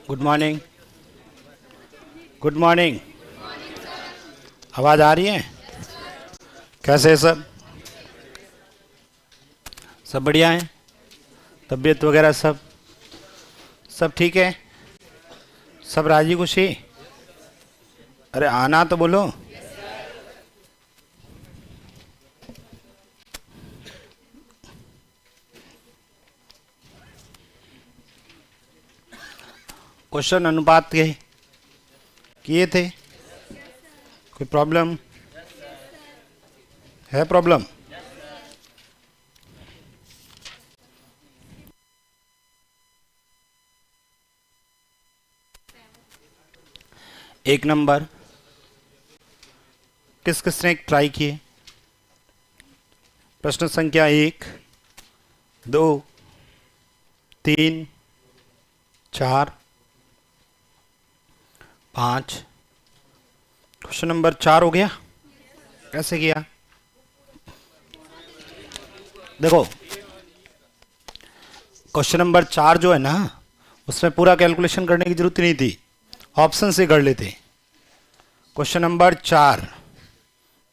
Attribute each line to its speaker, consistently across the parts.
Speaker 1: Good morning. Good morning. आवाज़ आ रही है? कैसे है सब? सब बढ़िया है? तबीयत वगैरह सब सब ठीक है? सब राजी खुशी? अरे आना तो बोलो। क्वेश्चन अनुपात के किए थे? कोई प्रॉब्लम है? प्रॉब्लम एक नंबर किस किसने ट्राई किए? प्रश्न संख्या 1, 2, 3, 4, 5। क्वेश्चन नंबर 4 हो गया। कैसे किया? देखो, क्वेश्चन नंबर 4 जो है ना, उसमें पूरा कैलकुलेशन करने की जरूरत नहीं थी, ऑप्शन से कर लेते। क्वेश्चन नंबर 4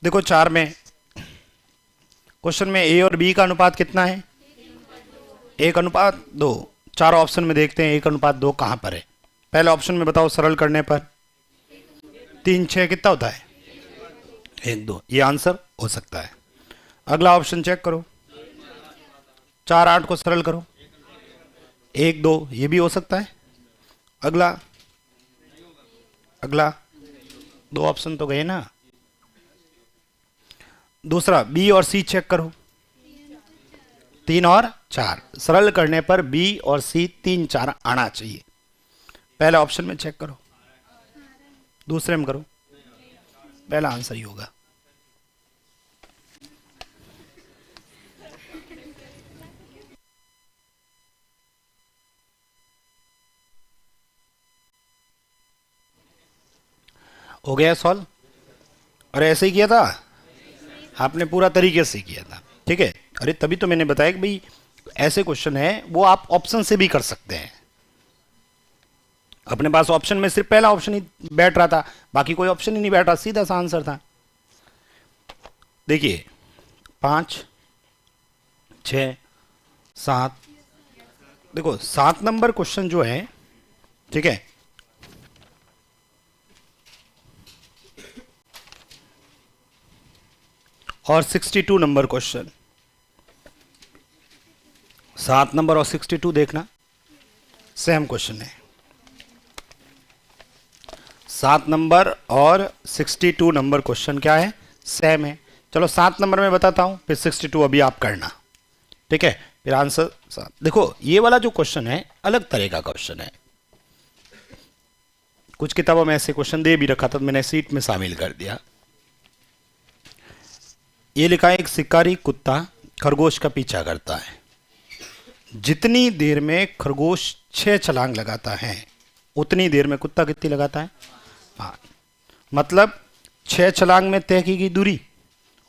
Speaker 1: देखो, 4 में क्वेश्चन में ए और बी का अनुपात कितना है? 1:2। 4 ऑप्शन में देखते हैं 1:2 कहां पर है। पहले ऑप्शन में बताओ, सरल करने पर 3, 6 कितना होता है? 1, 2। ये आंसर हो सकता है। अगला ऑप्शन चेक करो, 4, 8 को सरल करो, 1, 2। ये भी हो सकता है। अगला अगला 2 ऑप्शन तो गए ना। दूसरा बी और सी चेक करो, 3 और 4। सरल करने पर बी और सी 3, 4 आना चाहिए। पहले ऑप्शन में चेक करो, दूसरे में करो, पहला आंसर ही होगा। हो गया सॉल्व? और ऐसे ही किया था आपने, पूरा तरीके से किया था, ठीक है। अरे तभी तो मैंने बताया कि भाई ऐसे क्वेश्चन है वो आप ऑप्शन से भी कर सकते हैं। अपने पास ऑप्शन में सिर्फ पहला ऑप्शन ही बैठ रहा था, बाकी कोई ऑप्शन ही नहीं बैठ रहा, सीधा सा आंसर था। देखिए 5, 6, 7। देखो 7 नंबर क्वेश्चन जो है, ठीक है, और 62 नंबर क्वेश्चन, 7 नंबर और 62 देखना सेम क्वेश्चन है। 7 नंबर और 62 नंबर क्वेश्चन क्या है? सेम है। चलो 7 नंबर में बताता हूं, फिर 62 अभी आप करना, ठीक है। फिर आंसर 7। देखो ये वाला जो क्वेश्चन है अलग तरह का क्वेश्चन है। कुछ किताबों में ऐसे क्वेश्चन दे भी रखा था, मैंने सीट में शामिल कर दिया। ये लिखा है, एक शिकारी कुत्ता खरगोश का पीछा करता है। जितनी देर में खरगोश 6 छलांग लगाता है, उतनी देर में कुत्ता कितनी लगाता है? 5। मतलब 6 छलांग में तय की गई दूरी,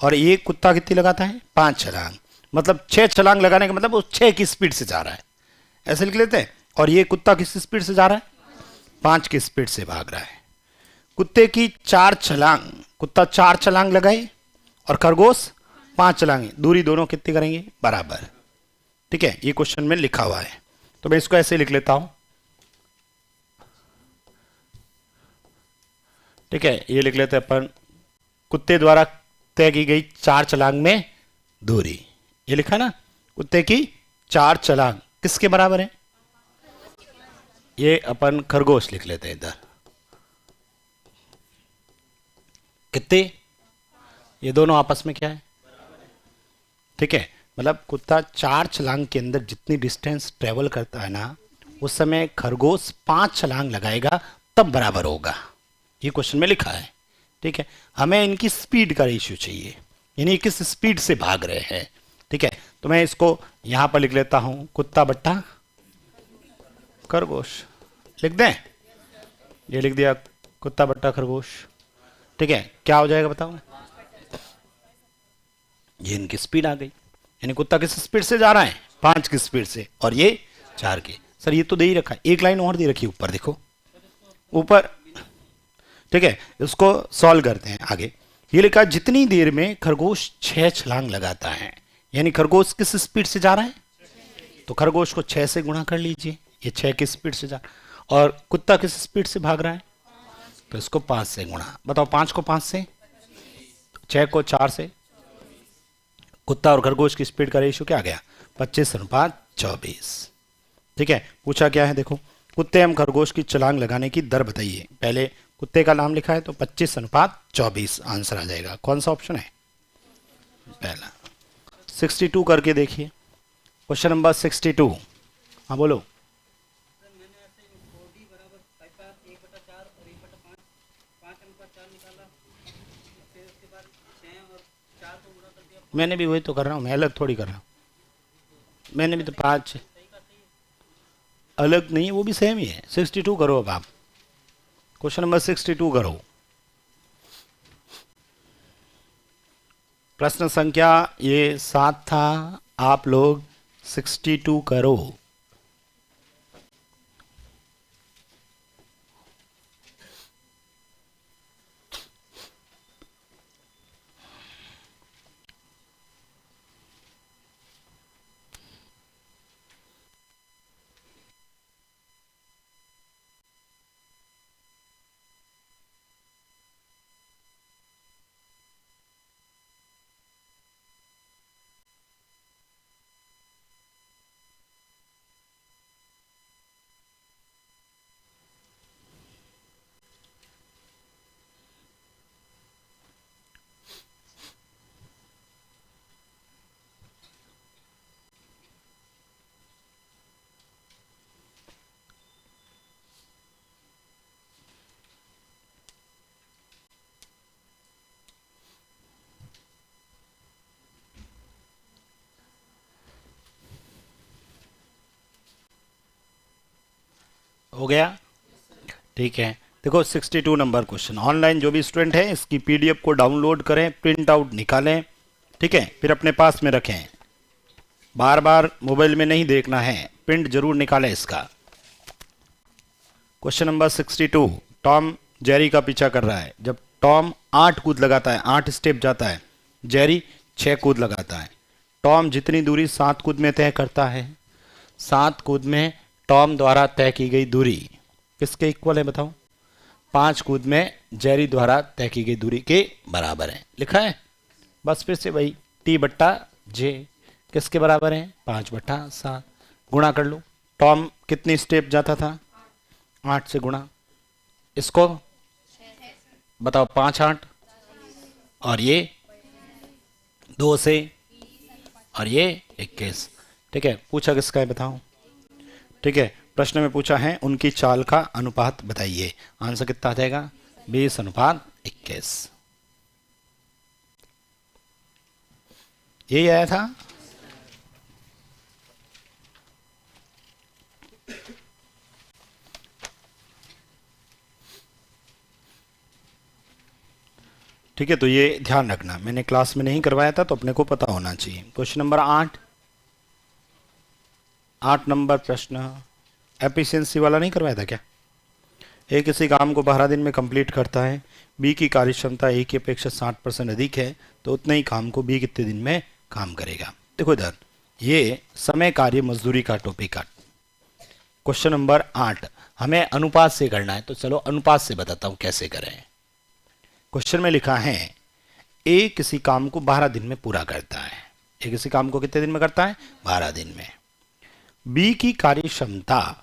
Speaker 1: और एक कुत्ता कितनी लगाता है? 5 छलांग। मतलब 6 छलांग लगाने का मतलब वो 6 की स्पीड से जा रहा है, ऐसे लिख लेते हैं। और ये कुत्ता किस स्पीड से जा रहा है? 5 की स्पीड से भाग रहा है। कुत्ते की 4 छलांग, कुत्ता 4 छलांग लगाए और खरगोश 5 छलांगे, दूरी दोनों कितनी करेंगे? बराबर, ठीक है। ये क्वेश्चन में लिखा हुआ है, तो मैं इसको ऐसे लिख लेता हूं, ठीक है। ये लिख लेते हैं अपन, कुत्ते द्वारा तय की गई 4 छलांग में दूरी, ये लिखा ना, कुत्ते की 4 छलांग किसके बराबर है? ये अपन खरगोश लिख लेते हैं इधर, कितने? ये दोनों आपस में क्या है? ठीक है। मतलब कुत्ता 4 छलांग के अंदर जितनी डिस्टेंस ट्रेवल करता है ना, उस समय खरगोश 5 छलांग लगाएगा, तब बराबर होगा। ये क्वेश्चन में लिखा है, ठीक है। हमें इनकी स्पीड का रेशियो चाहिए, यानी किस स्पीड से भाग रहे हैं, ठीक है। तो मैं इसको यहां पर लिख लेता हूं, कुत्ता बट्टा खरगोश लिख दें। ये लिख दिया, कुत्ता बट्टा खरगोश, ठीक है। क्या हो जाएगा बताओ? ये इनकी स्पीड आ गई, यानी कुत्ता किस स्पीड से जा रहा है? 5 की स्पीड से, और ये 4 की। सर ये तो दे ही रखा है, एक लाइन और दे रखी है ऊपर, देखो ऊपर, ठीक है। इसको सॉल्व करते हैं आगे। ये लिखा जितनी देर में खरगोश 6 छलांग लगाता है, यानी खरगोश किस स्पीड से जा रहा है, तो खरगोश को 6 से गुणा कर लीजिए, ये 6 की स्पीड से जा, और कुत्ता किस स्पीड से भाग रहा है, तो इसको 5 से गुणा। बताओ 5 को 5 से, 6 को 4 से, कुत्ता और खरगोश की स्पीड का रेशियो क्या आ गया, 25:24। ठीक है। पूछा क्या है, देखो कुत्ते एवं खरगोश की छलांग लगाने की दर बताइए। पहले कुत्ते का नाम लिखा है तो 25:24 आंसर आ जाएगा। कौन सा ऑप्शन है, पहला। 62 करके देखिए, क्वेश्चन नंबर 62। हाँ बोलो। मैंने भी वही तो कर रहा हूँ, मैं अलग थोड़ी कर रहा हूँ, मैंने भी तो 5 अलग नहीं है, वो भी सेम ही है। 62 करो अब आप, क्वेश्चन नंबर 62 करो। प्रश्न संख्या ये 7 था, आप लोग 62 करो। हो गया, ठीक है। देखो 62 नंबर क्वेश्चन, ऑनलाइन जो भी स्टूडेंट है इसकी पीडीएफ को डाउनलोड करें, प्रिंट आउट निकालें, ठीक है, फिर अपने पास में रखें, बार बार मोबाइल में नहीं देखना है, प्रिंट जरूर निकालें इसका। क्वेश्चन नंबर 62, टॉम जेरी का पीछा कर रहा है। जब टॉम 8 कूद लगाता है, 8 स्टेप जाता है, जेरी 6 कूद लगाता है। टॉम जितनी दूरी 7 कूद में तय करता है, 7 कूद में टॉम द्वारा तय की गई दूरी किसके इक्वल है, बताओ। 5 कूद में जेरी द्वारा तय की गई दूरी के बराबर है, लिखा है। बस फिर से वही T/J किसके बराबर है, 5/7। गुणा कर लो, टॉम कितनी स्टेप जाता था, 8 से गुणा, इसको बताओ, 5 8, और ये 2 से, और ये 21। ठीक है। पूछा किसका है, बताओ। ठीक है, प्रश्न में पूछा है उनकी चाल का अनुपात बताइए। आंसर कितना आ जाएगा, 20:21। यही आया था। ठीक है, तो ये ध्यान रखना, मैंने क्लास में नहीं करवाया था तो अपने को पता होना चाहिए। क्वेश्चन नंबर 8 नंबर प्रश्न, एफिशिएंसी वाला नहीं करवाया था क्या। ए किसी काम को 12 दिन में कंप्लीट करता है, बी की कार्यक्षमता ए की अपेक्षा 60% अधिक है, तो उतने ही काम को बी कितने दिन में काम करेगा। देखो इधर, ये समय कार्य मजदूरी का टॉपिक है। क्वेश्चन नंबर 8 हमें अनुपात से करना है, तो चलो अनुपात से बताता हूं कैसे करें। क्वेश्चन में लिखा है ए किसी काम को 12 दिन में पूरा करता है। ए किसी काम को कितने दिन में करता है, 12 दिन में। बी की कार्यक्षमता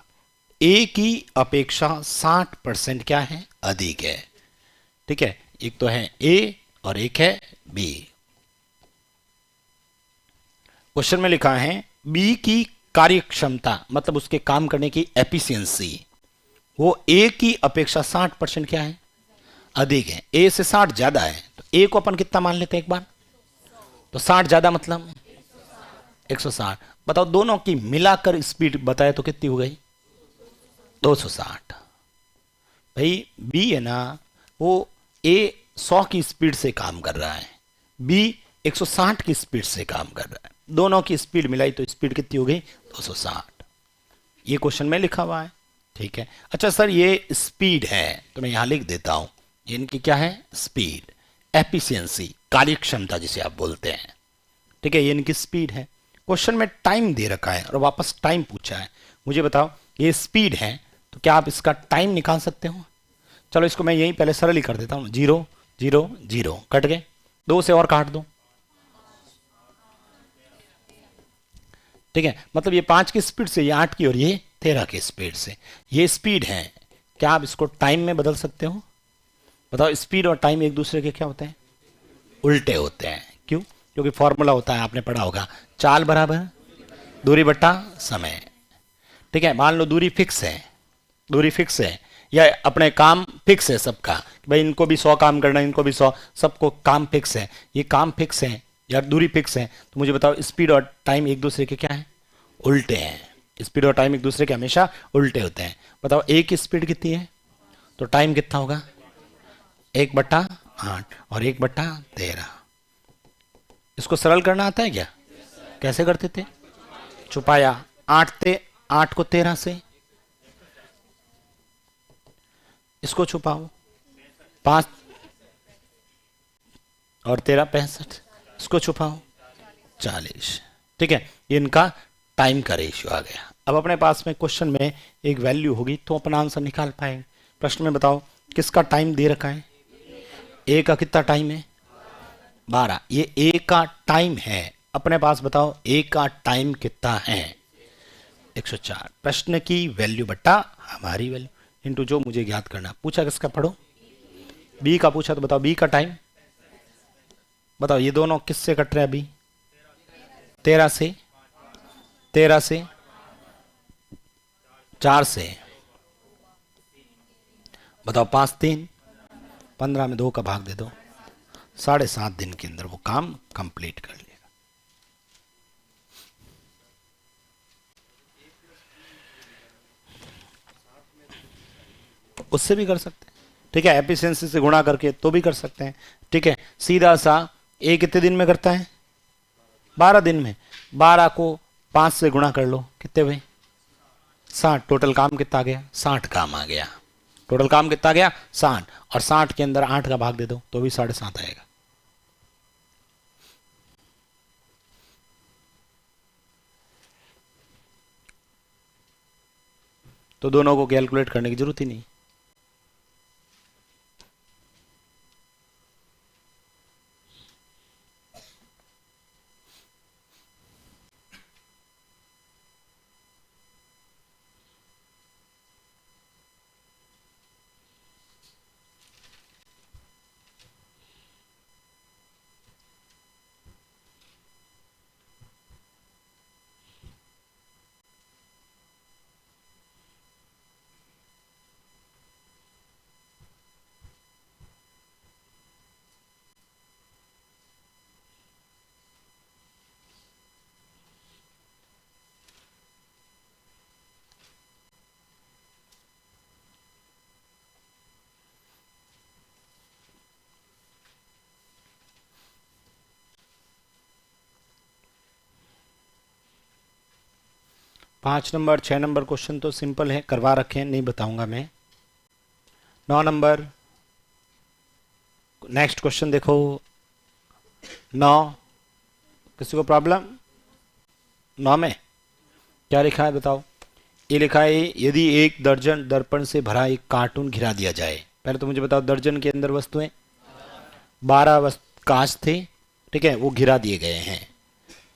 Speaker 1: ए की अपेक्षा 60% क्या है, अधिक है। ठीक है, एक तो है ए और एक है बी। क्वेश्चन में लिखा है बी की कार्यक्षमता मतलब उसके काम करने की एफिशिएंसी, वो ए की अपेक्षा 60% क्या है, अधिक है। ए से 60 ज्यादा है, तो ए को अपन कितना मान लेते हैं एक बार, तो 60 ज्यादा मतलब 160। बताओ दोनों की मिलाकर स्पीड बताए तो कितनी हो गई, 260। भाई बी है ना, वो ए 100 की स्पीड से काम कर रहा है, बी 160 की स्पीड से काम कर रहा है, दोनों की स्पीड मिलाई तो स्पीड कितनी हो गई, 260। ये क्वेश्चन में लिखा हुआ है। ठीक है, अच्छा सर ये स्पीड है, तो मैं यहां लिख देता हूं, ये इनकी क्या है, स्पीड, एफिशिएंसी, कार्यक्षमता जिसे आप बोलते हैं। ठीक है, ये इनकी स्पीड है। क्वेश्चन में टाइम दे रखा है और वापस टाइम पूछा है। मुझे बताओ ये स्पीड है, तो क्या आप इसका टाइम निकाल सकते हो? चलो इसको मैं यहीं पहले सरल ही कर देता हूं, 0 0 0 कट गए, 2 से और काट दो। ठीक है, मतलब ये 5 की स्पीड से, ये 8 की और ये 13 की स्पीड से, ये स्पीड है। क्या आप इसको टाइम में बदल सकते हो? बताओ, स्पीड और टाइम एक दूसरे के क्या होते हैं, उल्टे होते हैं। क्यों? क्योंकि फॉर्मूला होता है, आपने पढ़ा होगा, चाल बराबर दूरी बट्टा समय। ठीक है, मान लो दूरी फिक्स है, दूरी फिक्स है, या अपने काम फिक्स है सबका, भाई इनको भी 100 काम करना है, इनको भी 100, सबको काम फिक्स है, ये काम फिक्स है या दूरी फिक्स है, तो मुझे बताओ स्पीड और टाइम एक दूसरे के क्या है, उल्टे हैं। स्पीड और टाइम एक दूसरे के हमेशा उल्टे होते हैं। बताओ एक की स्पीड कितनी है, तो टाइम कितना होगा, 1/8 और 1/13। इसको सरल करना आता है क्या? कैसे करते थे? छुपाया, 8 को 13 से, इसको छुपाओ, 5 और 13 65, इसको छुपाओ 40। ठीक है, ये इनका टाइम का रेशियो आ गया। अब अपने पास में क्वेश्चन में एक वैल्यू होगी तो अपना आंसर निकाल पाएंगे। प्रश्न में बताओ किसका टाइम दे रखा है, ए का कितना टाइम है, 12, ये ए का टाइम है। अपने पास बताओ ए का टाइम कितना है, 104। प्रश्न की वैल्यू बट्टा हमारी वैल्यू इंटू जो मुझे ज्ञात करना। पूछा किसका, पढ़ो, बी का पूछा, तो बताओ बी का टाइम बताओ, ये दोनों किससे कट रहे हैं अभी, 13 से, 13 से, 4 से, बताओ 5 3, 15 में 2 का भाग दे दो, 7.5 दिन के अंदर वो काम कंप्लीट कर लेगा। उससे भी कर सकते हैं। ठीक है, एफिशिएंसी से गुणा करके तो भी कर सकते हैं। ठीक है, सीधा सा ए कितने दिन में करता है, 12 दिन में, 12 को 5 से गुणा कर लो, कितने हुए, 60। टोटल काम कितना आ गया, 60 काम आ गया। टोटल काम कितना आ गया, 60, और 60 के अंदर 8 का भाग दे दो तो भी 7.5 आएगा। तो दोनों को कैलकुलेट करने की जरूरत ही नहीं। पांच नंबर 6 नंबर क्वेश्चन तो सिंपल है, करवा रखे हैं, नहीं बताऊंगा मैं। 9 नंबर, नेक्स्ट क्वेश्चन देखो, 9, किसी को प्रॉब्लम, 9 में क्या लिखा है बताओ। ये लिखा है यदि 1 दर्जन दर्पण से भरा एक कार्टून घिरा दिया जाए। पहले तो मुझे बताओ दर्जन के अंदर वस्तुएं 12 कांच थे, ठीक है, वो घिरा दिए गए हैं।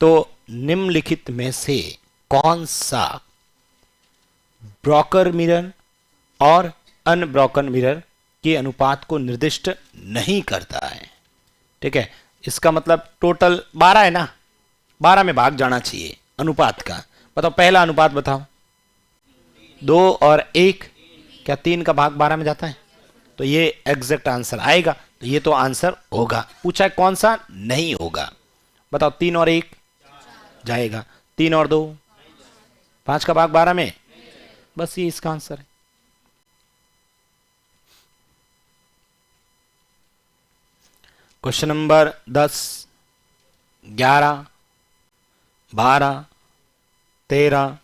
Speaker 1: तो निम्नलिखित में से कौन सा ब्रोकर मिरर और अनब्रोकन मिरर के अनुपात को निर्दिष्ट नहीं करता है? ठीक है, इसका मतलब टोटल 12 है ना, 12 में भाग जाना चाहिए अनुपात का। बताओ पहला अनुपात बताओ, 2 और 1, क्या 3 का भाग 12 में जाता है? तो ये एग्जैक्ट आंसर आएगा, तो ये तो आंसर होगा। पूछा है कौन सा नहीं होगा, बताओ। 3 और 1 जाएगा, 3 और 2, 5 का भाग 12 में, बस ये इसका आंसर है। Question number 10, 11, 12, 13,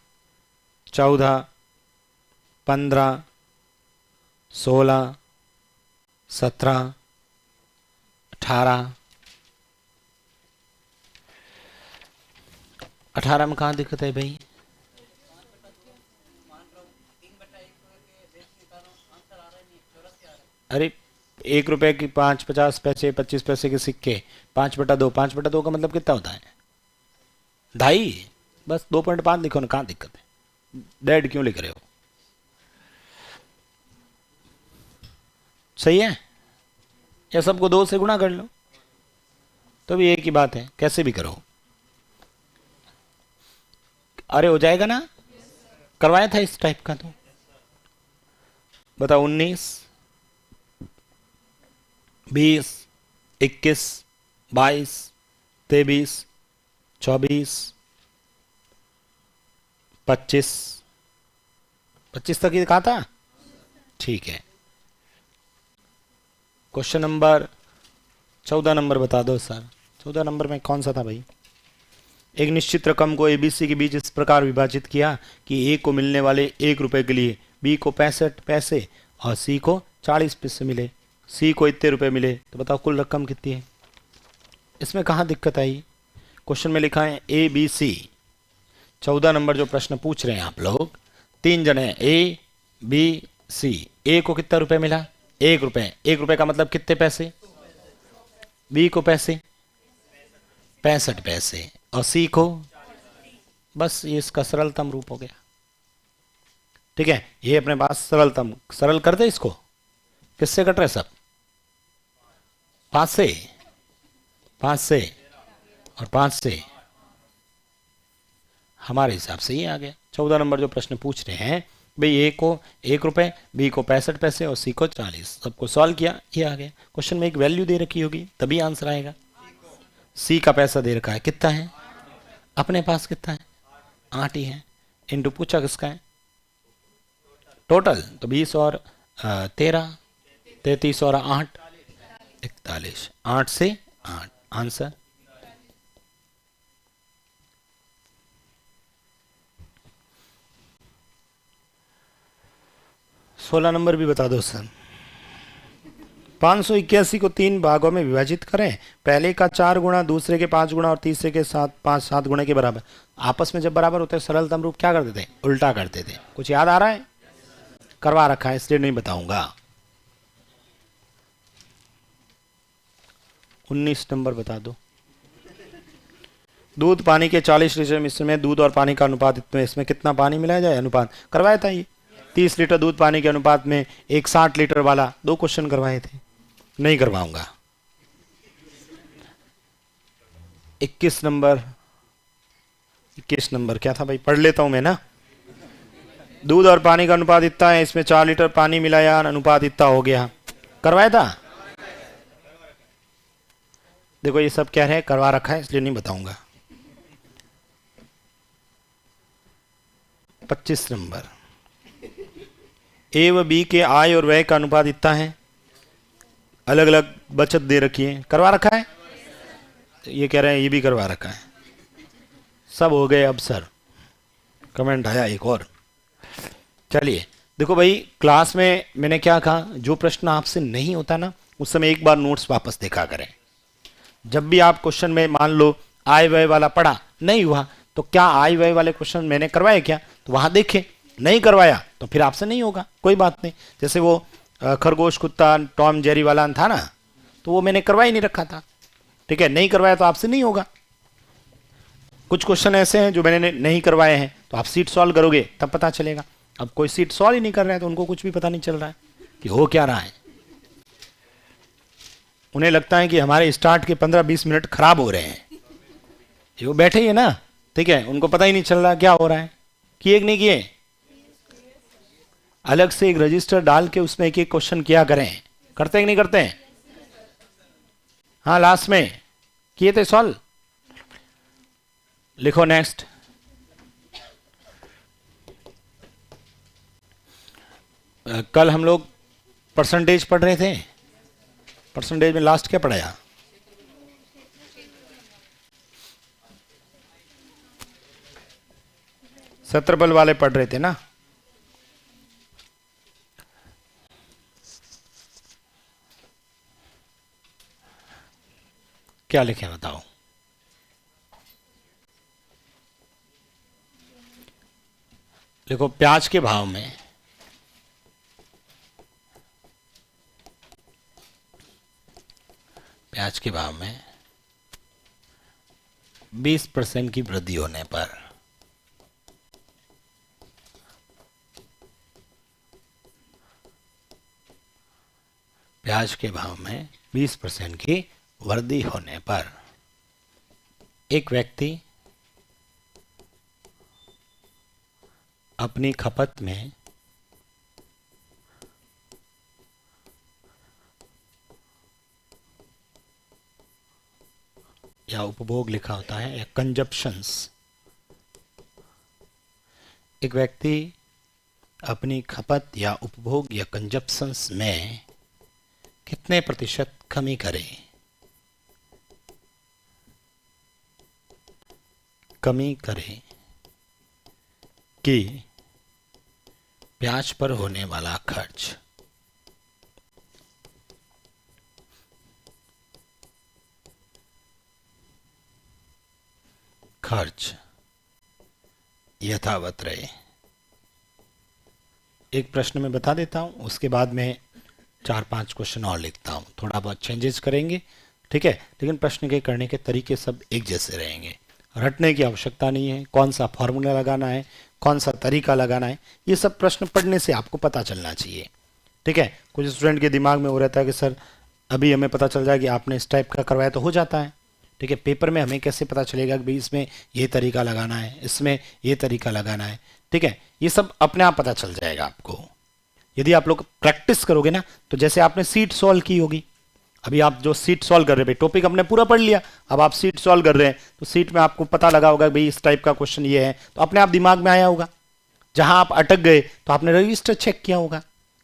Speaker 1: 14, 15, 16, 17, 18। 18 में कहाँ दिक्कत है भाई? अरे 1 रुपए की 5, 50 पैसे, 25 पैसे के सिक्के, 5/2, 5/2 का मतलब कितना होता है? 2.5। बस 2.5 लिखो ना, कहाँ दिक्कत है? डेढ़ क्यों लिख रहे हो? सही है? या सबको 2 से गुणा कर लो तो भी एक ही बात है, कैसे भी करो। अरे हो जाएगा ना, करवाया था इस टाइप का। तो बताओ 19, 20, 21, 22, 23, 24, 25। 25 तक ही कहा था? ठीक है। क्वेश्चन नंबर 14 नंबर बता दो सर। 14 नंबर में कौन सा था भाई? एक निश्चित रकम को ABC के बीच इस प्रकार विभाजित किया कि A को मिलने वाले 1 रुपए के लिए B को 65 पैसे और C को 40 पैसे मिले। C को इतने रुपए मिले, तो बताओ कुल रकम कितनी है? इसमें कहाँ दिक्कत आई? क्वेश्चन में लिखा है ABC। 14 नंबर जो प्रश्न पूछ रहे हैं आप लोग, 3 जने A, B, C। A को कितना रुपए मिला? 1 रुपए। 1 रुपए का मतलब कितने पैसे? B को पैसे 65 पैसे और C को, बस ये इसका सरलतम रूप हो गया। ठीक है, ये अपने पास सरलतम, सरल कर दे इसको। किससे कट रहे सब? 5 से, 5 से और 5 से। हमारे हिसाब से ये आ गया। 14 नंबर जो प्रश्न पूछ रहे हैं भाई, A को 1 रुपए, B को 65 पैसे और C को 40, सबको सॉल्व किया, ये आ गया। क्वेश्चन में एक वैल्यू दे रखी होगी तभी आंसर आएगा। C का पैसा दे रखा है, कितना है? अपने पास कितना है? 8 ही है। इंटू पूछा किसका है? टोटल, तो 20 और 13, 33 और 8, 41। 8 से 8 आंसर। सोलह नंबर भी बता दो सर। 581 को 3 भागों में विभाजित करें। पहले का 4 गुणा, दूसरे के 5 गुणा और तीसरे के 7 गुणे के बराबर। आपस में जब बराबर होते हैं सरलतम रूप क्या करते थे? उल्टा करते थे। कुछ याद आ रहा है? करवा रखा है इसलिए नहीं बताऊंगा। 19 नंबर बता दो। दूध पानी के 40 लीटर मिश्रण में दूध और पानी का अनुपात इतने, इसमें कितना पानी मिलाया जाए? अनुपात करवाया था ये। 30 लीटर दूध पानी के अनुपात में एक 60 लीटर वाला, 2 क्वेश्चन करवाए थे। नहीं करवाऊंगा। 21 नंबर, 21 नंबर क्या था भाई? पढ़ लेता हूं मैं ना। दूध और पानी का अनुपात इतना है, इसमें 4 लीटर पानी मिलाया, अनुपात इतना हो गया। करवाया था? देखो ये सब क्या है, करवा रखा है इसलिए नहीं बताऊंगा। 25 नंबर, ए व बी के आय और व्यय का अनुपात इतना है, अलग अलग बचत दे रखी है। करवा रखा है? ये कह रहे हैं ये भी करवा रखा है। सब हो गए अब सर। कमेंट आया एक और। चलिए देखो भाई, क्लास में मैंने क्या कहा, जो प्रश्न आपसे नहीं होता ना उस समय एक बार नोट्स वापस देखा करें। जब भी आप क्वेश्चन में मान लो आय व्यय वाला पढ़ा नहीं हुआ, तो क्या आय व्यय वाले क्वेश्चन मैंने करवाए क्या, तो वहां देखे। नहीं करवाया तो फिर आपसे नहीं होगा, कोई बात नहीं। जैसे वो खरगोश कुत्ता टॉम जेरी वाला था ना, तो वो मैंने करवा ही नहीं रखा था। ठीक है, नहीं करवाया तो आपसे नहीं होगा। कुछ क्वेश्चन ऐसे हैं जो मैंने नहीं करवाए हैं, तो आप सीट सॉल्व करोगे तब पता चलेगा। अब कोई सीट सॉल्व ही नहीं कर रहे हैं तो उनको कुछ भी पता नहीं चल रहा है कि हो क्या रहा है। उन्हें लगता है कि हमारे स्टार्ट के 15-20 मिनट खराब हो रहे हैं। ये वो बैठे ही है ना, ठीक है, उनको पता ही नहीं चल रहा क्या हो रहा है। किए कि नहीं किए? अलग से एक रजिस्टर डाल के उसमें एक एक क्वेश्चन किया करें। करते हैं कि नहीं करते हैं? हाँ, लास्ट में किए थे सॉल्व। लिखो नेक्स्ट। कल हम लोग परसेंटेज पढ़ रहे थे। परसेंटेज में लास्ट क्या पढ़ाया? सत्रबल वाले पढ़ रहे थे ना। क्या लिखे बताओ। देखो प्याज के भाव में प्याज के भाव में 20% की वृद्धि होने पर प्याज के भाव में 20% की वृद्धि होने पर एक व्यक्ति अपनी खपत में या उपभोग लिखा होता है या कंजप्शंस, एक व्यक्ति अपनी खपत या उपभोग या कंजप्शंस में कितने प्रतिशत कमी करे, कि ब्याज पर होने वाला खर्च यथावत रहे। एक प्रश्न में बता देता हूं, उसके बाद में 4-5 क्वेश्चन और लिखता हूं, थोड़ा बहुत चेंजेस करेंगे, ठीक है, लेकिन प्रश्न के करने के तरीके सब एक जैसे रहेंगे। रटने की आवश्यकता नहीं है, कौन सा फॉर्मूला लगाना है, कौन सा तरीका लगाना है, ये सब प्रश्न पढ़ने से आपको पता चलना चाहिए, ठीक है। कुछ स्टूडेंट के दिमाग में हो रहता है कि सर अभी हमें पता चल जाए कि आपने इस टाइप का करवाया तो हो जाता है, ठीक है, पेपर में हमें कैसे पता चलेगा कि भाई इसमें ये तरीका लगाना है, इसमें ये तरीका लगाना है, ठीक है, ये सब अपने आप पता चल जाएगा आपको यदि आप लोग प्रैक्टिस करोगे ना। तो जैसे आपने सीट सॉल्व की होगी, अभी आप जो सीट सॉल्व कर रहे हैं, टॉपिक हमने पूरा पढ़ लिया, अब आप सीट सॉल्व कर रहे हैं तो सीट में आपको पता लगा होगा भाई इस टाइप का क्वेश्चन ये है, तो अपने आप दिमाग में आया होगा। जहां आप अटक गए तो आपने रजिस्टर चेक किया होगा,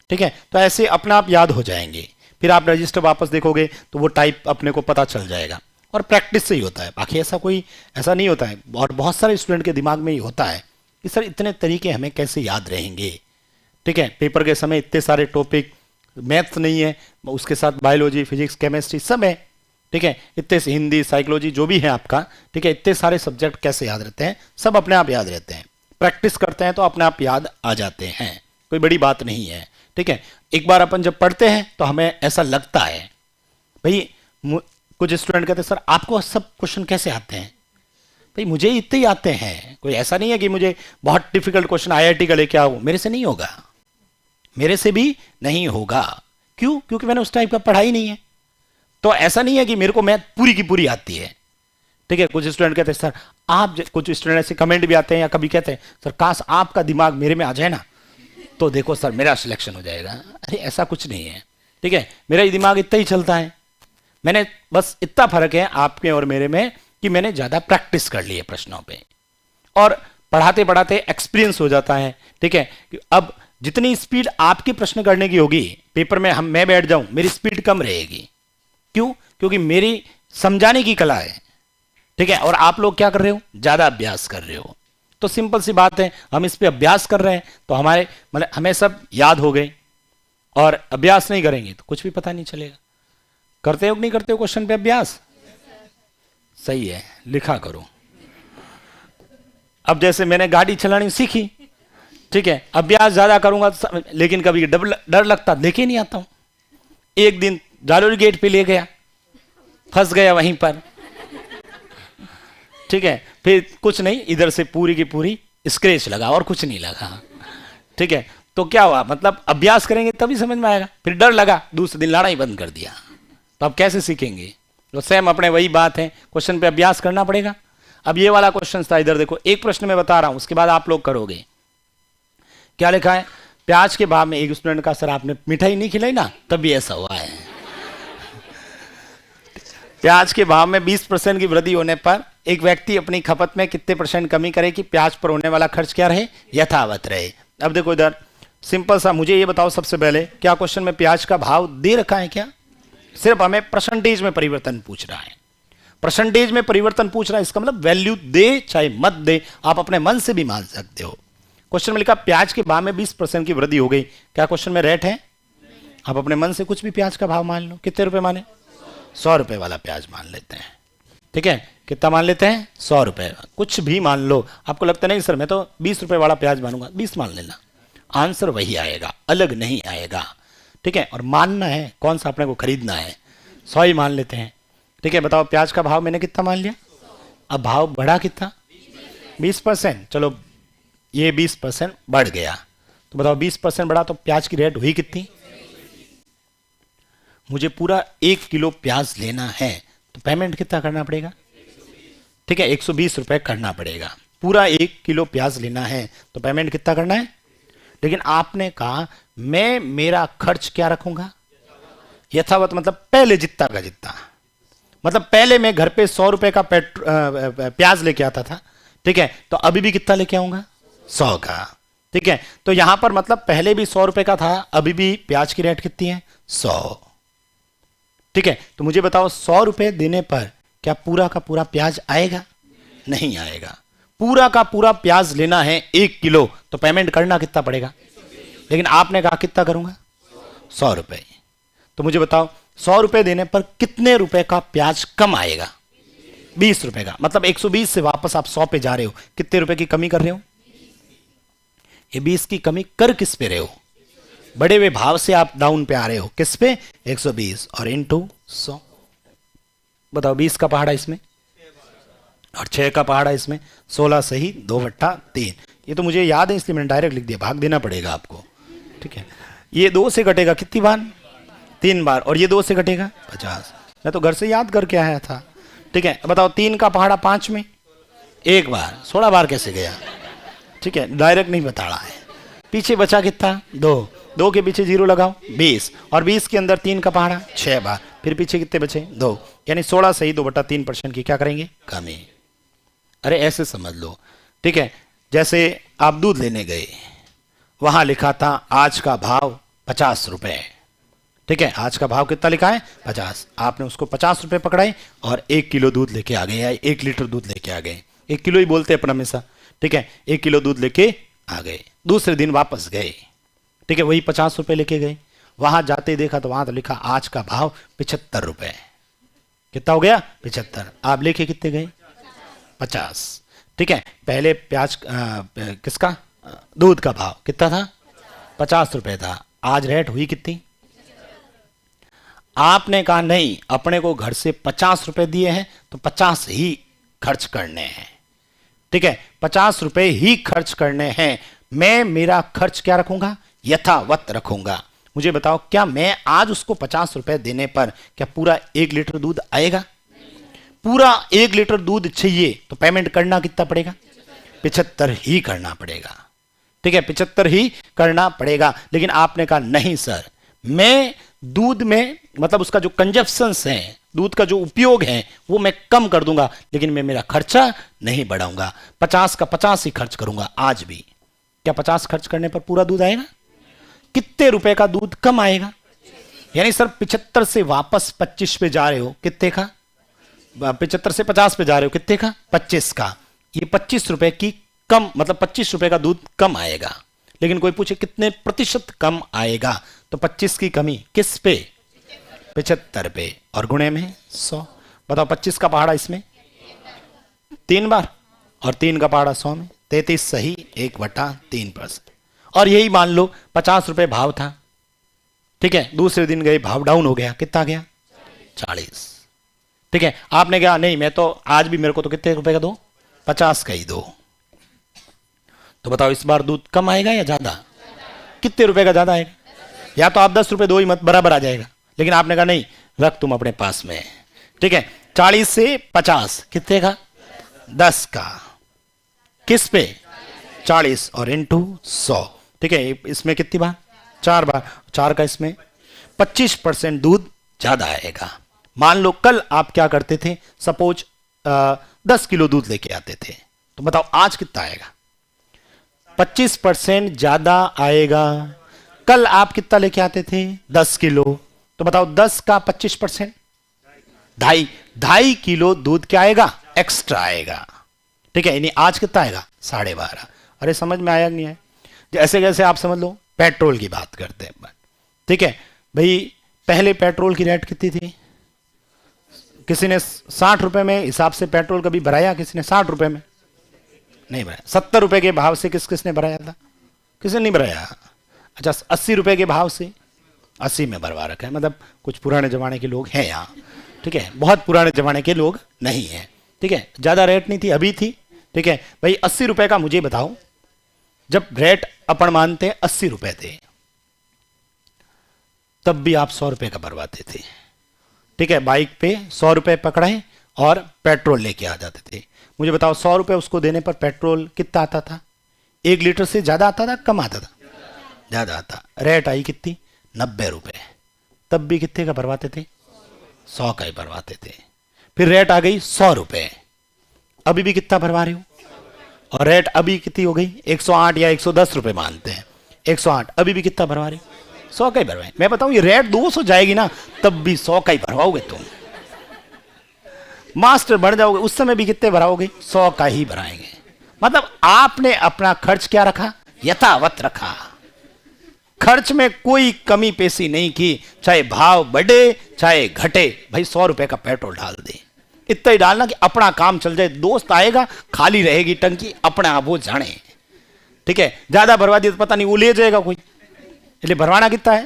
Speaker 1: ठीक है, तो ऐसे अपने आप याद हो जाएंगे। फिर आप रजिस्टर वापस देखोगे तो वो टाइप अपने को पता चल जाएगा, और प्रैक्टिस से ही होता है, बाकी ऐसा नहीं होता है। और बहुत सारे स्टूडेंट के दिमाग में ही होता है कि सर इतने तरीके हमें कैसे याद रहेंगे, ठीक है, पेपर के समय इतने सारे टॉपिक, मैथ्स नहीं है, उसके साथ बायोलॉजी, फिजिक्स, केमिस्ट्री सब है, ठीक है, इतने से हिंदी, साइकोलॉजी जो भी है आपका, ठीक है, इतने सारे सब्जेक्ट कैसे याद रहते हैं, सब अपने आप याद रहते हैं। प्रैक्टिस करते हैं तो अपने आप याद आ जाते हैं, कोई बड़ी बात नहीं है, ठीक है। एक बार अपन जब पढ़ते हैं तो हमें ऐसा लगता है, भाई कुछ स्टूडेंट कहते हैं सर आपको सब क्वेश्चन कैसे आते हैं, भाई मुझे इतने ही आते हैं, कोई ऐसा नहीं है कि मुझे बहुत डिफिकल्ट क्वेश्चन IIT का लेके आओ, मेरे से नहीं होगा, मेरे से भी नहीं होगा। क्यों? क्योंकि मैंने उस टाइप का पढ़ा ही नहीं है। तो ऐसा नहीं है कि मेरे को मैथ पूरी की पूरी आती है, ठीक है। कुछ स्टूडेंट कहते हैं सर आप, कुछ स्टूडेंट ऐसे कमेंट भी आते हैं या कभी कहते हैं सर काश आपका दिमाग मेरे में आ जाए ना, तो देखो सर मेरा सिलेक्शन हो जाएगा। अरे ऐसा कुछ नहीं है, ठीक है, मेरा ही दिमाग इतना ही चलता है। मैंने बस इतना फर्क है आपके और मेरे में कि मैंने ज्यादा प्रैक्टिस कर ली है प्रश्नों पे, और पढ़ाते पढ़ाते एक्सपीरियंस हो जाता है, ठीक है। अब जितनी स्पीड आपकी प्रश्न करने की होगी पेपर में, मैं बैठ जाऊं, मेरी स्पीड कम रहेगी। क्यों? क्योंकि मेरी समझाने की कला है, ठीक है, और आप लोग क्या कर रहे हो, ज्यादा अभ्यास कर रहे हो। तो सिंपल सी बात है, हम इस पे अभ्यास कर रहे हैं तो हमारे मतलब हमें सब याद हो गए, और अभ्यास नहीं करेंगे तो कुछ भी पता नहीं चलेगा। करते हो कि नहीं करते हो क्वेश्चन पे अभ्यास? सही है, लिखा करो। अब जैसे मैंने गाड़ी चलानी सीखी, ठीक है, अभ्यास ज्यादा करूंगा लेकिन कभी डर लगता, लेके नहीं आता हूं। एक दिन जालोरी गेट पे ले गया, फंस गया वहीं पर, ठीक है, फिर कुछ नहीं, इधर से पूरी की पूरी स्क्रैच लगा और कुछ नहीं लगा, ठीक है। तो क्या हुआ, मतलब अभ्यास करेंगे तभी समझ में आएगा। फिर डर लगा, दूसरे दिन लड़ाई बंद कर दिया, तो अब कैसे सीखेंगे? तो सेम अपने वही बात है, क्वेश्चन पे अभ्यास करना पड़ेगा। अब ये वाला क्वेश्चन था, इधर देखो, एक प्रश्न मैं बता रहा हूं, उसके बाद आप लोग करोगे। क्या लिखा है? प्याज के भाव में, एक स्टूडेंट का सर आपने मिठाई नहीं खिलाई ना, तब भी ऐसा हुआ है। प्याज के भाव में 20% की वृद्धि होने पर एक व्यक्ति अपनी खपत में कितने % कमी करे कि प्याज पर होने वाला खर्च क्या रहे, यथावत रहे। अब देखो इधर सिंपल सा, मुझे ये बताओ सबसे पहले, क्या क्वेश्चन में प्याज का भाव दे रखा है क्या? सिर्फ हमें परसेंटेज में परिवर्तन पूछ रहा है। परसेंटेज में परिवर्तन पूछ रहा है, इसका मतलब वैल्यू दे चाहे मत दे, आप अपने मन से भी मान सकते हो। क्वेश्चन में लिखा प्याज के भाव में 20% की वृद्धि हो गई, क्या क्वेश्चन में रेट है? आप अपने मन से कुछ भी प्याज का भाव मान लो। कितने रुपए माने? 100 रुपए वाला प्याज मान लेते हैं। ठीक है, कितना मान लेते हैं? 100 रुपए। कुछ भी मान लो, आपको लगता नहीं सर मैं तो 20 रुपए वाला प्याज मानूंगा, 20 मान लेना, आंसर वही आएगा, अलग नहीं आएगा। ठीक है, और मानना है कौन सा अपने को खरीदना है, 100 ही मान लेते हैं। ठीक है, बताओ प्याज का भाव मैंने कितना मान लिया, अब भाव बढ़ा कितना? 20%। चलो ये 20% बढ़ गया, तो बताओ 20% बढ़ा तो प्याज की रेट हुई कितनी? मुझे पूरा 1 किलो प्याज लेना है तो पेमेंट कितना करना पड़ेगा? ठीक है, 120 रुपए करना पड़ेगा। पूरा 1 किलो प्याज लेना है तो पेमेंट कितना करना है? लेकिन आपने कहा मैं मेरा खर्च क्या रखूंगा? यथावत, मतलब पहले जितना का जितना। मतलब पहले मैं घर पे 100 रुपए का प्याज लेके आता था, ठीक है, तो अभी भी कितना लेके आऊंगा? 100 का। ठीक है, तो यहां पर मतलब पहले भी 100 रुपए का था, अभी भी प्याज की रेट कितनी है? 100। ठीक है, तो मुझे बताओ 100 रुपए देने पर क्या पूरा का पूरा प्याज आएगा? नहीं आएगा। पूरा का पूरा प्याज लेना है 1 किलो, तो पेमेंट करना कितना पड़ेगा? लेकिन आपने कहा कितना करूंगा? 100 रुपए। तो मुझे बताओ 100 रुपए देने पर कितने रुपए का प्याज कम आएगा? 20 रुपए का। मतलब 120 से वापस आप 100 पे जा रहे हो, कितने रुपए की कमी कर रहे हो? ये 20 की कमी कर किस पे रहे हो? बढ़े हुए भाव से आप डाउन पे आ रहे हो, किस पे? 120 और इंटू 100। बताओ 20 का पहाड़ा इसमें और 6 का पहाड़ा इसमें, 16 सही 2/3। ये तो मुझे याद है इसलिए मैंने डायरेक्ट लिख दिया, भाग देना पड़ेगा आपको। ठीक है, ये 2 से घटेगा कितनी बार? 3 बार। और ये 2 से घटेगा 50। मैं तो घर से याद करके आया था। ठीक है, बताओ 3 का पहाड़ा 5 में 1 बार, 16 बार कैसे गया? ठीक है, डायरेक्ट नहीं बता रहा है। पीछे बचा कितना? 2 के पीछे 0 लगाओ, 20। और 20 के अंदर 3 का पहाड़ा 6 बार, फिर पीछे कितने बचे? 2। यानी 16 सही 2/3% की क्या करेंगे? कमी। अरे ऐसे समझ लो। ठीक है, जैसे आप दूध लेने गए, वहां लिखा था आज का भाव 50 रुपए। ठीक है, आज का भाव कितना लिखा है? 50। आपने उसको 50 रुपए पकड़ाए और 1 किलो दूध लेके आ गए, या 1 लीटर दूध लेके आ गए। 1 किलो ही बोलते हैं अपन हमेशा। ठीक है, 1 किलो दूध लेके आ गए, दूसरे दिन वापस गए। ठीक है, वही 50 रुपए लेके गए। वहां जाते ही देखा तो वहां तो लिखा आज का भाव 75 रुपए। कितना हो गया? 75। आप लेके कितने गए? 50। ठीक है, पहले प्याज किसका? दूध का भाव कितना था? 50 रुपए था। आज रेट हुई कितनी? आपने कहा नहीं, अपने को घर से 50 रुपए दिए हैं तो 50 ही खर्च करने हैं। ठीक है, 50 रुपए ही खर्च करने हैं। मैं मेरा खर्च क्या रखूंगा? यथावत रखूंगा। मुझे बताओ क्या मैं आज उसको 50 रुपए देने पर क्या पूरा 1 लीटर दूध आएगा? पूरा 1 लीटर दूध चाहिए तो पेमेंट करना कितना पड़ेगा? 75 ही करना पड़ेगा। ठीक है, 75 ही करना पड़ेगा। लेकिन आपने कहा नहीं सर, मैं दूध में मतलब उसका जो कंजप्शंस है, दूध का जो उपयोग है वो मैं कम कर दूंगा, लेकिन मैं मेरा खर्चा नहीं बढ़ाऊंगा। 50 का 50 ही खर्च करूंगा आज भी। क्या 50 खर्च करने पर पूरा दूध आएगा? कितने रुपए का दूध कम आएगा? यानी सर 75 से वापस 25 पे जा रहे हो, कितने का? 75 से 50 पे जा रहे हो, कितने का? 25 का। ये 25 रुपए की कम, मतलब 25 रुपए का दूध कम आएगा। लेकिन कोई पूछे कितने प्रतिशत कम आएगा, तो 25 की कमी किस पे? 75 पे, और गुणे में 100। बताओ 25 का पहाड़ा इसमें 3 बार और 3 का पहाड़ा 100 में, 33 सही 1/3%। और यही मान लो 50 रुपए भाव था। ठीक है, दूसरे दिन गए भाव डाउन हो गया, कितना गया? 40। ठीक है, आपने कहा नहीं मैं तो आज भी मेरे को तो कितने रुपए का दो? 50 का ही दो। तो बताओ इस बार दूध कम आएगा या ज्यादा? कितने रुपए का ज्यादा आएगा? या तो आप 10 रुपए दो ही मत, बराबर आ जाएगा। लेकिन आपने कहा नहीं, रख तुम अपने पास में। ठीक है, 40 से 50 कितने का? 10 का। किस पे? 40 और इंटू 100। ठीक है, इसमें कितनी बार? 4 बार। 4 का इसमें 25% दूध ज्यादा आएगा। मान लो कल आप क्या करते थे, सपोज 10 किलो दूध लेके आते थे, तो बताओ आज कितना आएगा? 25% ज्यादा आएगा। कल आप कितना लेके आते थे? 10 किलो। तो बताओ 10 का 25% ढाई 2.5 किलो दूध क्या आएगा, एक्स्ट्रा आएगा। ठीक है, यानी आज कितना आएगा, 12.5। अरे समझ में आया नहीं है? जैसे कैसे आप समझ लो, पेट्रोल की बात करते हैं। ठीक है भाई, पहले पेट्रोल की रेट कितनी थी? किसी ने 60 रुपए में हिसाब से पेट्रोल कभी भराया? किसी ने 60 रुपए में नहीं भराया। 70 रुपए के भाव से किसने भराया था? किसी ने नहीं भराया। अच्छा, 80 रुपए के भाव से 80 में भरवा रखा है। मतलब कुछ पुराने जमाने के लोग हैं यहाँ। ठीक है, बहुत पुराने जमाने के लोग नहीं हैं। ठीक है, ज्यादा रेट नहीं थी, अभी थी। ठीक है भाई, 80 रुपए का मुझे बताओ, जब रेट अपन मानते 80 रुपए थे, तब भी आप 100 रुपए का भरवाते थे। ठीक है, बाइक पे 100 रुपए पकड़े और पेट्रोल लेके आ जाते थे। मुझे बताओ, 100 रुपए उसको देने पर पेट्रोल कितना आता था? 1 लीटर से ज्यादा आता था, कम आता था? ज्यादा आता। रेट आई कितनी? 90 रुपए। तब भी कितने का भरवाते थे? 100 का ही भरवाते थे। फिर रेट आ गई 100 रुपए, अभी भी कितना भरवा रहे हो? और रेट अभी कितनी हो गई? 108 या 110 रुपए मानते हैं। 108, अभी भी कितना भरवा रहे हो? 100 का ही भरवाए। मैं बताऊं, ये रेट 200 जाएगी ना, तब भी 100 का ही भरवाओगे तुम। मास्टर बन जाओगे, उस समय भी कितने भराओगे? 100 का ही भराएंगे। मतलब आपने अपना खर्च क्या रखा? यथावत रखा। खर्च में कोई कमी पेशी नहीं की, चाहे भाव बढ़े चाहे घटे। भाई 100 रुपए का पेट्रोल डाल दे, इतना ही डालना कि अपना काम चल जाए। दोस्त आएगा, खाली रहेगी टंकी, अपने आप वो जाने। ठीक है, ज्यादा भरवा दिया तो पता नहीं वो ले जाएगा कोई, इसलिए भरवाना कितना है।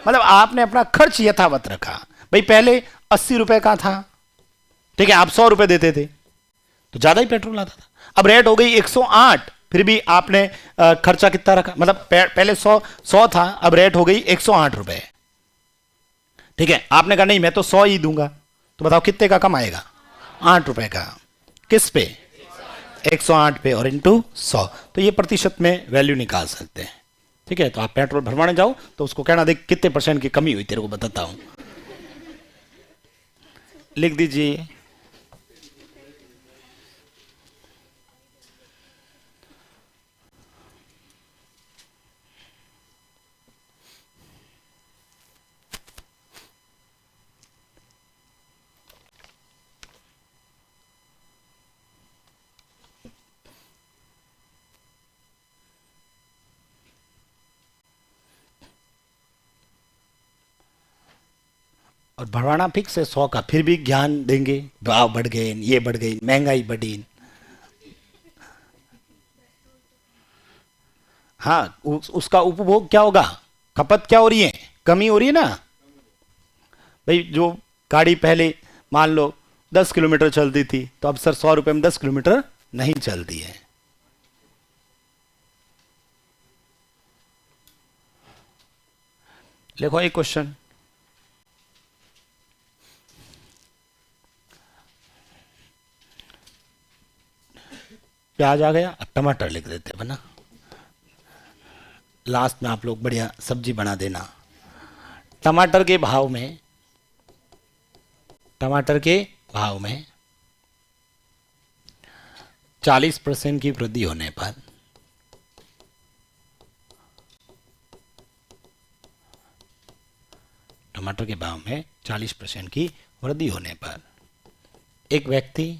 Speaker 1: मतलब आपने अपना खर्च यथावत रखा। भाई पहले 80 रुपए का था, ठीक है, आप 100 रुपए देते थे तो ज्यादा ही पेट्रोल आता था। अब रेट हो गई 108, फिर भी आपने खर्चा कितना रखा? मतलब पहले 100 था, अब रेट हो गई 108 रुपए। ठीक है, आपने कहा नहीं मैं तो 100 ही दूंगा, तो बताओ कितने का कम आएगा? 8 रुपए का। किस पे? 108 पे और इंटू 100। तो ये प्रतिशत में वैल्यू निकाल सकते हैं। ठीक है, तो आप पेट्रोल भरवाने जाओ तो उसको कहना देख कितने % की कमी हुई, तेरे को बताता हूं। लिख दीजिए। और भरवाना फिक्स है 100 का, फिर भी ज्ञान देंगे, भाव बढ़ गए, ये बढ़ गई, महंगाई बढ़ी। हाँ, उसका उपभोग क्या होगा? खपत क्या हो रही है? कमी हो रही है ना। भाई जो गाड़ी पहले मान लो 10 किलोमीटर चलती थी, तो अब सर 100 रुपए में 10 किलोमीटर नहीं चलती है। देखो एक क्वेश्चन, प्याज आ गया, अब टमाटर लिख देते हैं ना, लास्ट में आप लोग बढ़िया सब्जी बना देना। टमाटर के भाव में 40% की वृद्धि होने पर टमाटर के भाव में 40% की वृद्धि होने पर एक व्यक्ति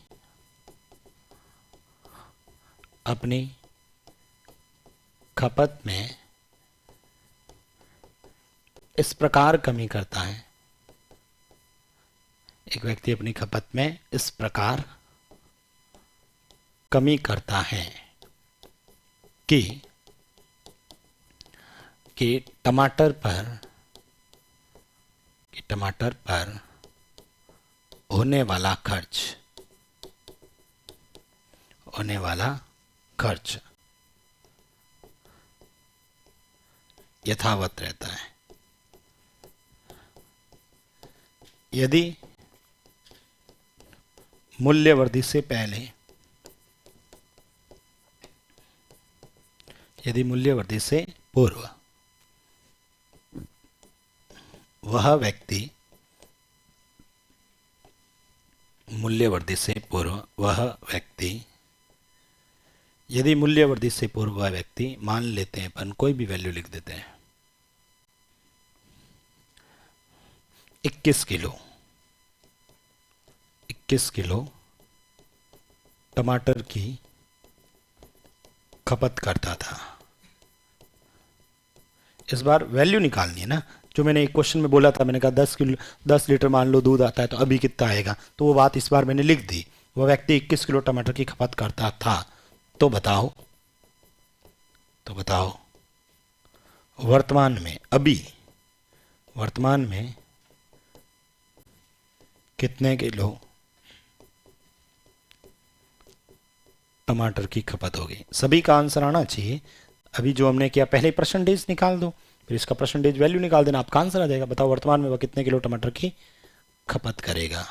Speaker 1: अपनी खपत में इस प्रकार कमी करता है। एक व्यक्ति अपनी खपत में इस प्रकार कमी करता है कि टमाटर पर होने वाला खर्च यथावत रहता है। यदि मूल्य वृद्धि से पूर्व वह व्यक्ति यदि मूल्य वृद्धि से पूर्व वह व्यक्ति, मान लेते हैं अपन, कोई भी वैल्यू लिख देते हैं, 21 किलो 21 किलो टमाटर की खपत करता था। इस बार वैल्यू निकालनी है ना, जो मैंने एक क्वेश्चन में बोला था, मैंने कहा 10 लीटर मान लो दूध आता है तो अभी कितना आएगा, तो वो बात इस बार मैंने लिख दी। वह व्यक्ति 21 किलो टमाटर की खपत करता था। तो बताओ वर्तमान में कितने किलो टमाटर की खपत होगी। सभी का आंसर आना चाहिए। अभी जो हमने किया, पहले परसेंटेज निकाल दो, फिर इसका परसेंटेज वैल्यू निकाल देना, आपका आंसर आ जाएगा। बताओ वर्तमान में वह कितने किलो टमाटर की खपत करेगा।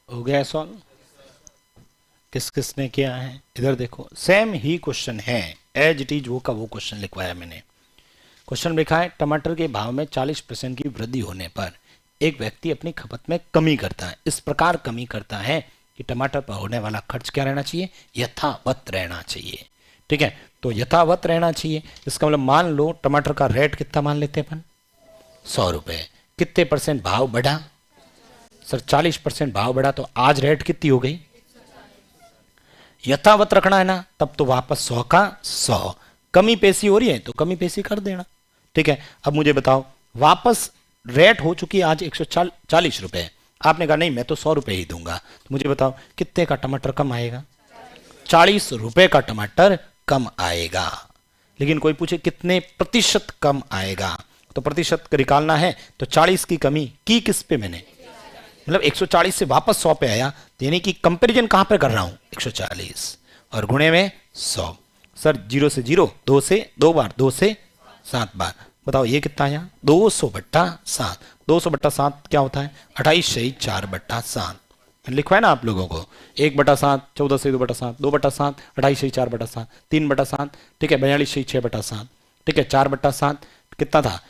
Speaker 1: हो गया सॉल्व। किस किस ने किया है, इधर देखो, सेम ही क्वेश्चन है, एज इट इज वो का वो क्वेश्चन लिखवाया मैंने। क्वेश्चन लिखा है टमाटर के भाव में 40% की वृद्धि होने पर एक व्यक्ति अपनी खपत में कमी करता है। इस प्रकार कमी करता है कि टमाटर पर होने वाला खर्च क्या रहना चाहिए, यथावत रहना चाहिए। ठीक है, तो यथावत रहना चाहिए, इसका मतलब मान लो टमाटर का रेट कितना मान लेते हैं अपन, 100 रुपए। कितने परसेंट भाव बढ़ा सर, 40% भाव बढ़ा, तो आज रेट कितनी हो गई, यथावत रखना है ना, तब तो वापस 100 का 100। कमी पेशी हो रही है तो कमी पेशी कर देना। ठीक है, अब मुझे बताओ, वापस रेट हो चुकी है आज 140 रुपए, आपने कहा नहीं मैं तो 100 रुपए ही दूंगा, तो मुझे बताओ कितने का टमाटर कम आएगा, 40 रुपए का टमाटर कम आएगा। लेकिन कोई पूछे कितने प्रतिशत कम आएगा, तो प्रतिशत निकालना है तो 40 की कमी की किस पे मैंने, मतलब 140 से वापस 100 पे आया, यानी कि कंपैरिजन कहां पर कर रहा हूं, 140 और गुणे में 100। सर 0 से 0, 2 से 2 बार, 2 से 7 बार, बताओ ये कितना आया, 200/7। 200/7 क्या होता है, 28/4/7। लिखवाया ना आप लोगों को, 1/7, 14 से 2/7, 2/7, 28/4/7, 3/7, ठीक है 42/6/7, ठीक है 4/7 कितना था,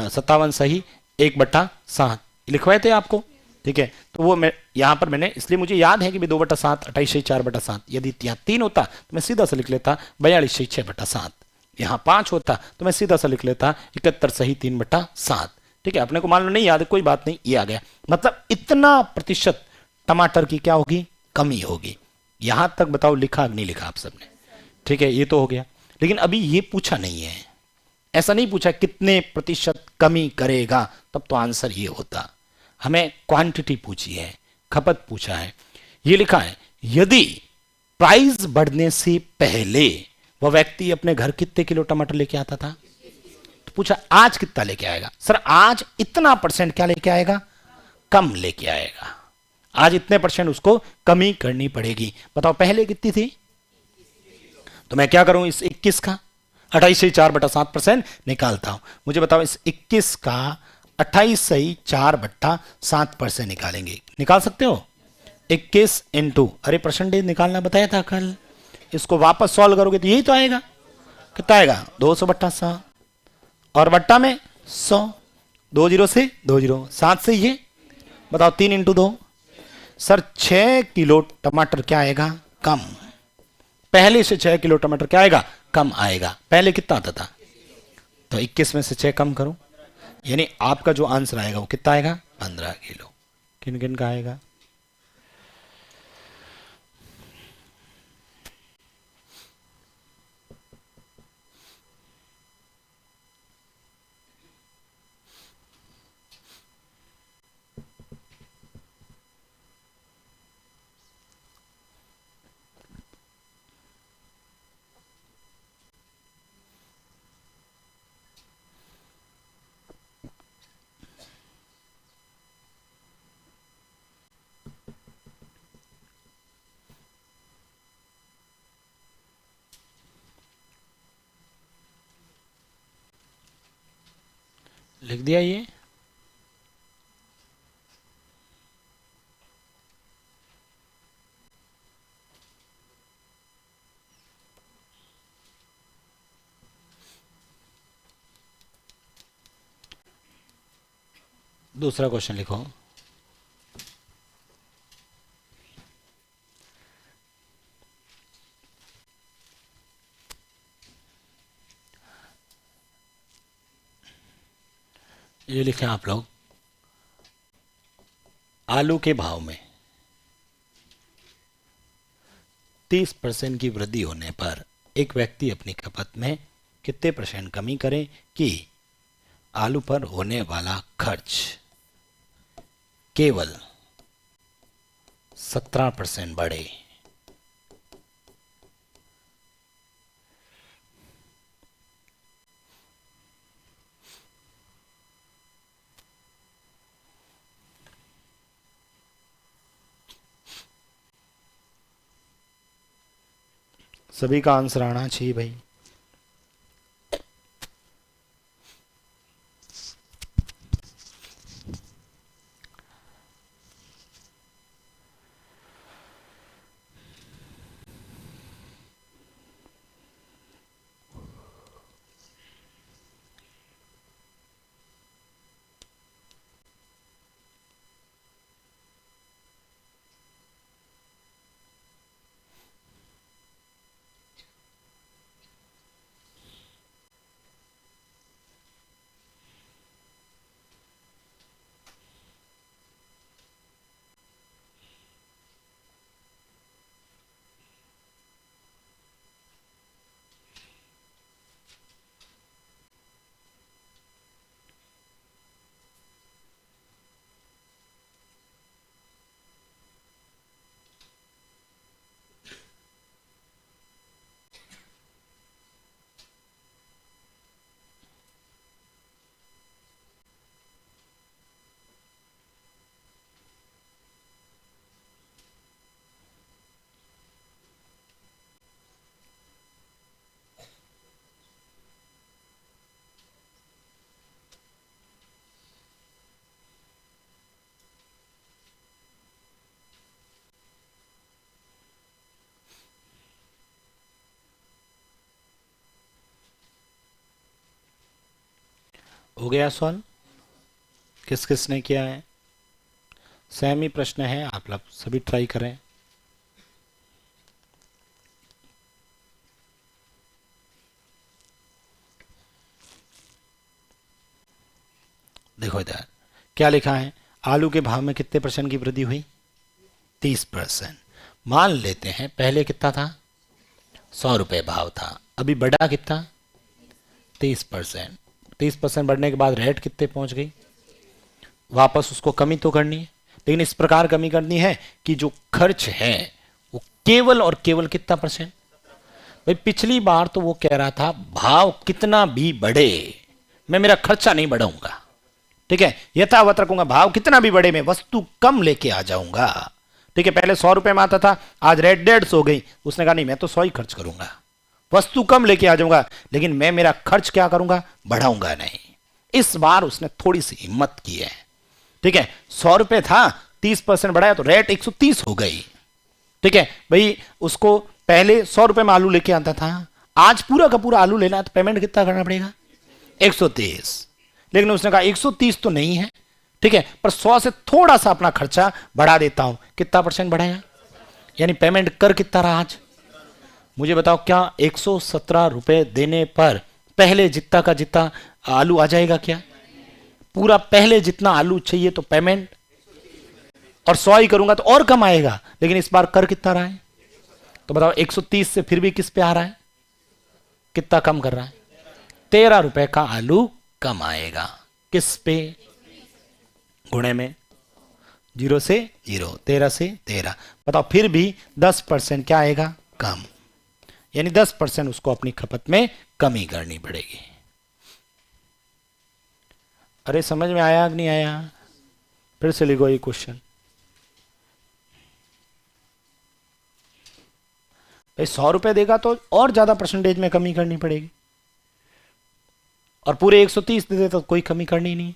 Speaker 1: 57 सही 1/7 लिखवाए थे आपको। ठीक है, तो वो मैं यहाँ पर मैंने, इसलिए मुझे याद है कि 2/7, 28/4/7, यदि यहाँ 3 होता तो मैं सीधा सा लिख लेता 42/6/7, यहाँ 5 होता तो मैं सीधा सा लिख लेता 71 सही 3/7। ठीक है, अपने को मान लो नहीं याद, कोई बात नहीं, ये आ गया। मतलब इतना प्रतिशत टमाटर की क्या होगी, कमी होगी। यहां तक बताओ लिखा नहीं लिखा आप सबने, ठीक है ये तो हो गया। लेकिन अभी ये पूछा नहीं है, ऐसा नहीं पूछा कितने प्रतिशत कमी करेगा, तब तो आंसर ये होता। हमें क्वांटिटी पूछी है, खपत पूछा है। ये लिखा है यदि प्राइस बढ़ने से पहले वह व्यक्ति अपने घर कितने किलो टमाटर लेके आता था, तो पूछा आज कितना लेके आएगा। सर आज इतना परसेंट क्या लेके आएगा, कम लेके आएगा। आज इतने परसेंट उसको कमी करनी पड़ेगी। बताओ पहले कितनी थी, तो मैं क्या करूं, इस 21 का 28 से 4/7% निकालता हूं। मुझे बताओ इस 21 का 28 से 4/7% निकालेंगे, निकाल सकते हो। 21 इंटू, अरे परसेंटेज निकालना बताया था कल, इसको वापस सॉल्व करोगे तो यही तो आएगा। कितना आएगा, 200/7 और बट्टा में 100, 2 0 से 2 0, 7 से ये बताओ 3 इंटू 2। सर 6 किलो टमाटर क्या आएगा, कम। पहले से 6 किलो टमाटर क्या आएगा, कम आएगा। पहले कितना आता था, तो 21 में से 6 कम करो, यानी आपका जो आंसर आएगा वो कितना आएगा, 15 किलो। किन किन का आएगा, लिख दिया ये। दूसरा क्वेश्चन लिखो। ये लिखे आप लोग, आलू के भाव में 30% की वृद्धि होने पर एक व्यक्ति अपनी खपत में कितने % कमी करे कि आलू पर होने वाला खर्च केवल 17% बढ़े। सभी का आंसर आना चाहिए भाई। हो गया सॉल्व, किस किस ने किया है। सेम ही प्रश्न है, आप लोग सभी ट्राई करें। देखो इधर क्या लिखा है, आलू के भाव में कितने % की वृद्धि हुई, 30%। मान लेते हैं पहले कितना था, 100 रुपये भाव था, अभी बढ़ा कितना, 30%। 30% बढ़ने के बाद रेट कितने पहुंच गई, वापस उसको कमी तो करनी है। लेकिन इस प्रकार कमी करनी है कि जो खर्च है वो केवल और केवल कितना परसेंट। भाई पिछली बार तो वो कह रहा था भाव कितना भी बढ़े मैं मेरा खर्चा नहीं बढ़ाऊंगा, ठीक है, यथावत रखूंगा, भाव कितना भी बढ़े मैं वस्तु कम लेके आ जाऊंगा, ठीक है। पहले 100 रुपए में आता था, आज रेट 150 हो गई, उसने कहा नहीं मैं तो 100 ही खर्च करूंगा, वस्तु कम लेके आ जाऊंगा, लेकिन मैं मेरा खर्च क्या करूंगा, बढ़ाऊंगा नहीं। इस बार उसने थोड़ी सी हिम्मत की है, ठीक है। 100 रुपए था, 30% बढ़ाया तो रेट 130 हो गई, ठीक है। भाई उसको पहले 100 रुपए में आलू लेके आता था, आज पूरा का पूरा आलू लेना है तो पेमेंट कितना करना पड़ेगा, 130। लेकिन उसने कहा 130 तो नहीं है, ठीक है, पर 100 से थोड़ा सा अपना खर्चा बढ़ा देता हूं। कितना परसेंट बढ़ाया, यानी पेमेंट कर कितना रहा आज, मुझे बताओ, क्या 117 रुपए देने पर पहले जितना का जितना आलू आ जाएगा क्या, पूरा पहले जितना आलू चाहिए तो पेमेंट, और 100 ही करूंगा तो और कम आएगा, लेकिन इस बार कर कितना रहा है, तो बताओ 130 से फिर भी किस पे आ रहा है, कितना कम कर रहा है, 13 रुपए का आलू कम आएगा, किस पे, गुणे में, 0 से 0, 13 से 13, बताओ फिर भी 10% क्या आएगा, कम, यानी 10% उसको अपनी खपत में कमी करनी पड़ेगी। अरे समझ में आया कि नहीं आया, फिर से लिखो ये क्वेश्चन। भाई 100 रुपए देगा तो और ज्यादा परसेंटेज में कमी करनी पड़ेगी, और पूरे 130 दे दे तो कोई कमी करनी नहीं।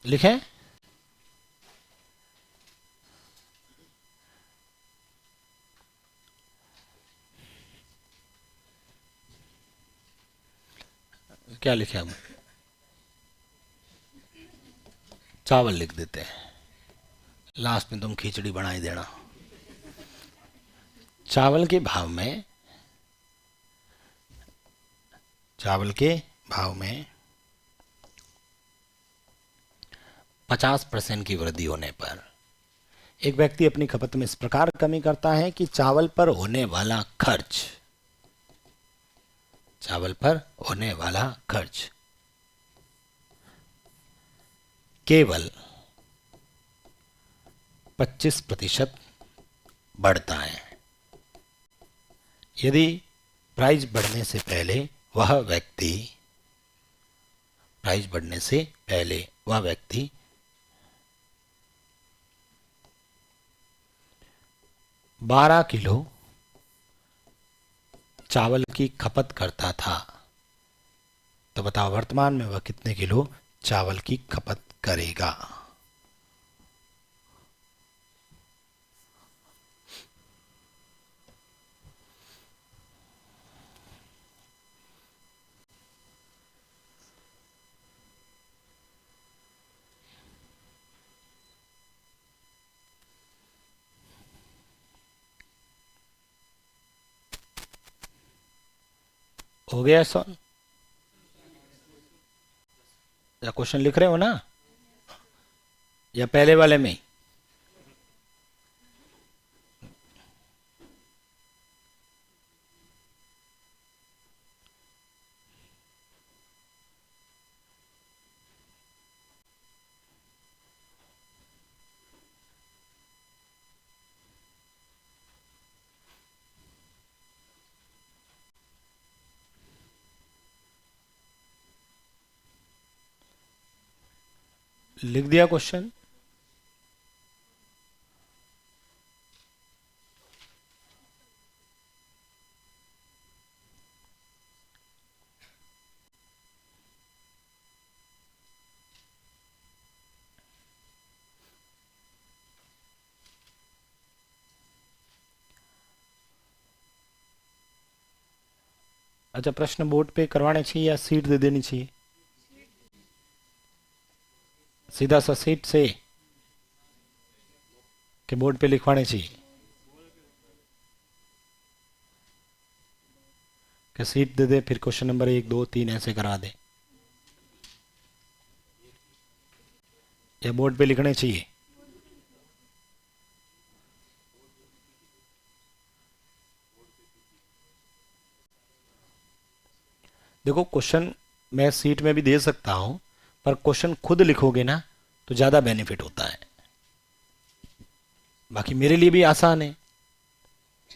Speaker 1: लिखें, क्या लिखे हम, चावल लिख देते हैं, लास्ट में तुम खिचड़ी बना ही देना। चावल के भाव में, चावल के भाव में 50% की वृद्धि होने पर एक व्यक्ति अपनी खपत में इस प्रकार कमी करता है कि चावल पर होने वाला खर्च, चावल पर होने वाला खर्च केवल 25% बढ़ता है, यदि प्राइस बढ़ने से पहले वह व्यक्ति, प्राइस बढ़ने से पहले वह व्यक्ति 12 किलो चावल की खपत करता था, तो बताओ वर्तमान में वह कितने किलो चावल की खपत करेगा। हो गया सॉल्व, या क्वेश्चन लिख रहे हो ना, या पहले वाले में। लिख दिया क्वेश्चन, अच्छा प्रश्न बोर्ड पे करवाने चाहिए या सीट दे देनी चाहिए, सीधा सा सीट से कि बोर्ड पे लिखवाने चाहिए, कि सीट दे दे फिर क्वेश्चन नंबर 1 2 3 ऐसे करा दे, या बोर्ड पे लिखने चाहिए। देखो क्वेश्चन मैं सीट में भी दे सकता हूं, पर क्वेश्चन खुद लिखोगे ना तो ज्यादा बेनिफिट होता है। बाकी मेरे लिए भी आसान है,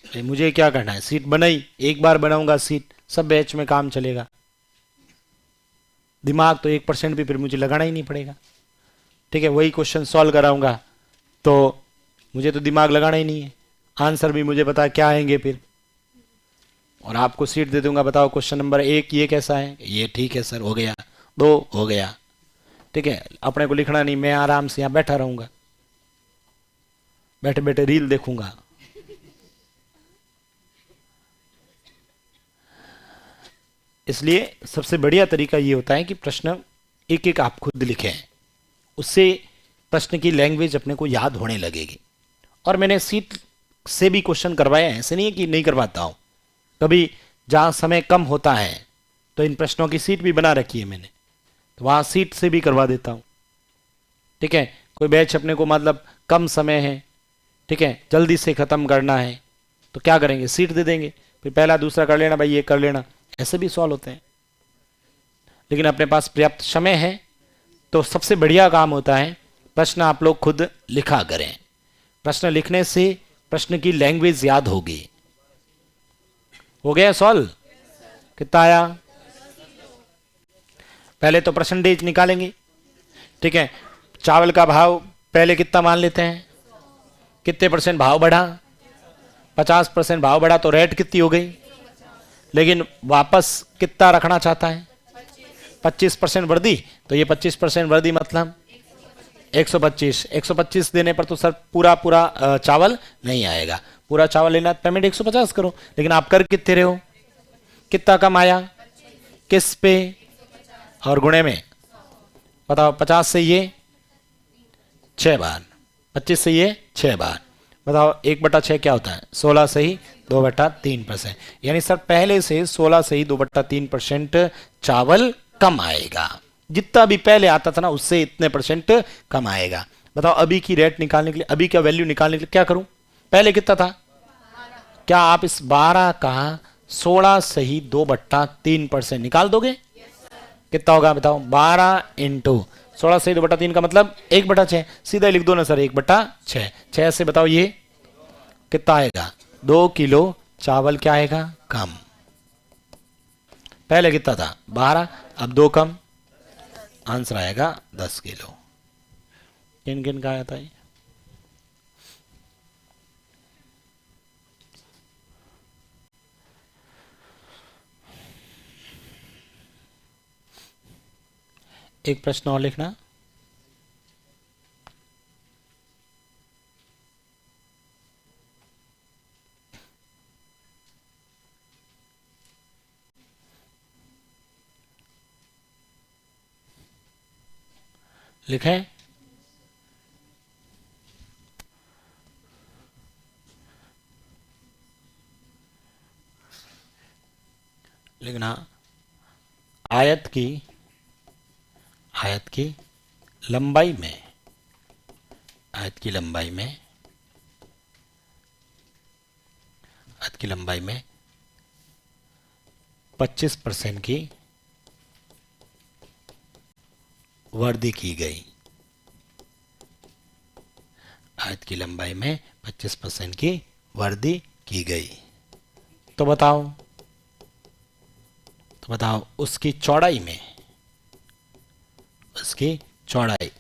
Speaker 1: तो मुझे क्या करना है, सीट बनाई, एक बार बनाऊंगा सीट, सब बैच में काम चलेगा। दिमाग तो 1% भी फिर मुझे लगाना ही नहीं पड़ेगा। ठीक है, वही क्वेश्चन सॉल्व कराऊंगा तो मुझे तो दिमाग लगाना ही नहीं है, आंसर भी मुझे पता क्या आएंगे फिर, और आपको सीट दे दूंगा, बताओ क्वेश्चन नंबर 1 ये कैसा है, ये ठीक है सर, हो गया, 2 हो गया। ठीक है, अपने को लिखना नहीं, मैं आराम से यहां बैठा रहूंगा, बैठे बैठे रील देखूंगा। इसलिए सबसे बढ़िया तरीका ये होता है कि प्रश्न एक एक आप खुद लिखें, उससे प्रश्न की लैंग्वेज अपने को याद होने लगेगी। और मैंने सीट से भी क्वेश्चन करवाए हैं, ऐसे नहीं है कि नहीं करवाता हूं, कभी जहां समय कम होता है तो इन प्रश्नों की सीट भी बना रखी है मैंने, तो वहां सीट से भी करवा देता हूं। ठीक है, कोई बैच अपने को मतलब कम समय है, ठीक है, जल्दी से खत्म करना है, तो क्या करेंगे, सीट दे देंगे, फिर पहला दूसरा कर लेना भाई, ये कर लेना, ऐसे भी सॉल्व होते हैं। लेकिन अपने पास पर्याप्त समय है तो सबसे बढ़िया काम होता है प्रश्न आप लोग खुद लिखा करें। प्रश्न लिखने से प्रश्न की लैंग्वेज याद होगी। हो गया सॉल्व? कितना आया? पहले तो परसेंटेज निकालेंगे। ठीक है, चावल का भाव पहले कितना मान लेते हैं, कितने परसेंट भाव बढ़ा, 50% भाव बढ़ा तो रेट कितनी हो गई, लेकिन वापस कितना रखना चाहता है, 25% वर्दी, तो ये 25% वर्दी मतलब 125 देने पर तो सर पूरा पूरा चावल नहीं आएगा, पूरा चावल लेना पेमेंट 150 करो, लेकिन आप कर कितने रहे हो, कितना कम आया, किस पे और गुणे में, बताओ, 50 से ये 6 बार, 25 से ये 6 बार, बताओ 1/6 क्या होता है, 16 से ही 2/3%, यानी सर पहले से 16 से ही 2/3% चावल कम आएगा, जितना भी पहले आता था ना उससे इतने परसेंट कम आएगा। बताओ अभी की रेट निकालने के लिए, अभी का वैल्यू निकालने के लिए क्या करूं, पहले कितना था, क्या आप इस 12 का 16 से ही 2/3% निकाल दोगे? कितना होगा बताओ, 12 इंटू 16 से 2/3 का मतलब 1/6, सीधा लिख दो ना सर, 1/6, 6 से बताओ ये कितना आएगा, 2 किलो चावल क्या आएगा कम, पहले कितना था 12, अब 2 कम, आंसर आएगा 10 किलो। किन किन का आया था ये? एक प्रश्न और लिखना। लिखें, लिखना, आयत की लंबाई में, आयत की लंबाई में 25% की वृद्धि की गई, आयत की लंबाई में 25% की वृद्धि की गई, तो बताओ उसकी चौड़ाई में,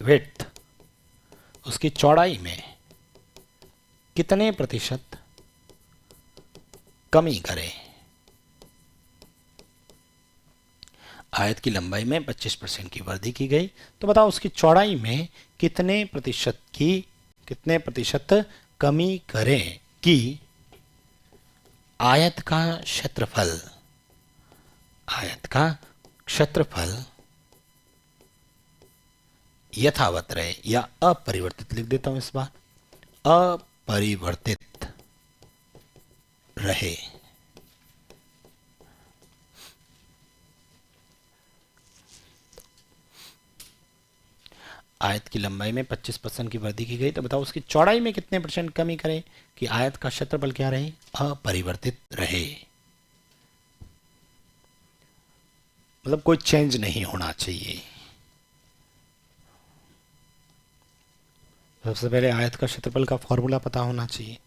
Speaker 1: विड्थ, उसकी चौड़ाई में कितने प्रतिशत कमी करें। आयत की लंबाई में 25% की वृद्धि की गई, तो बताओ उसकी चौड़ाई में कितने प्रतिशत कमी करें कि आयत का क्षेत्रफल यथावत रहे या अपरिवर्तित, लिख देता हूं इस बार, अपरिवर्तित रहे। आयत की लंबाई में 25% की वृद्धि की गई, तो बताओ उसकी चौड़ाई में कितने % कमी करें कि आयत का क्षेत्रफल क्या रहे, अपरिवर्तित रहे। मतलब कोई चेंज नहीं होना चाहिए। सबसे पहले आयत का क्षेत्रफल का फॉर्मूला पता होना चाहिए।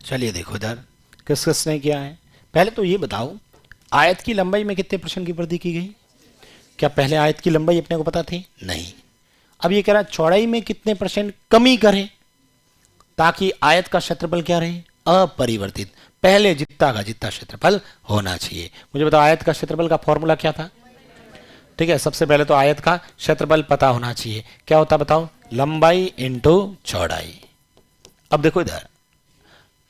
Speaker 1: चलिए देखो इधर किस किसने किया है। पहले तो ये बताओ, आयत की लंबाई में कितने % की वृद्धि की गई? क्या पहले आयत की लंबाई अपने को पता थी? नहीं। अब ये कह रहा है चौड़ाई में कितने % कमी करें ताकि आयत का क्षेत्रफल क्या रहे? अपरिवर्तित। पहले जितना का जितना क्षेत्रफल होना चाहिए। मुझे बताओ आयत का क्षेत्रफल का फॉर्मूला क्या था? ठीक है, सबसे पहले तो आयत का क्षेत्रफल पता होना चाहिए। क्या होता बताओ? लंबाई इंटू चौड़ाई। अब देखो इधर,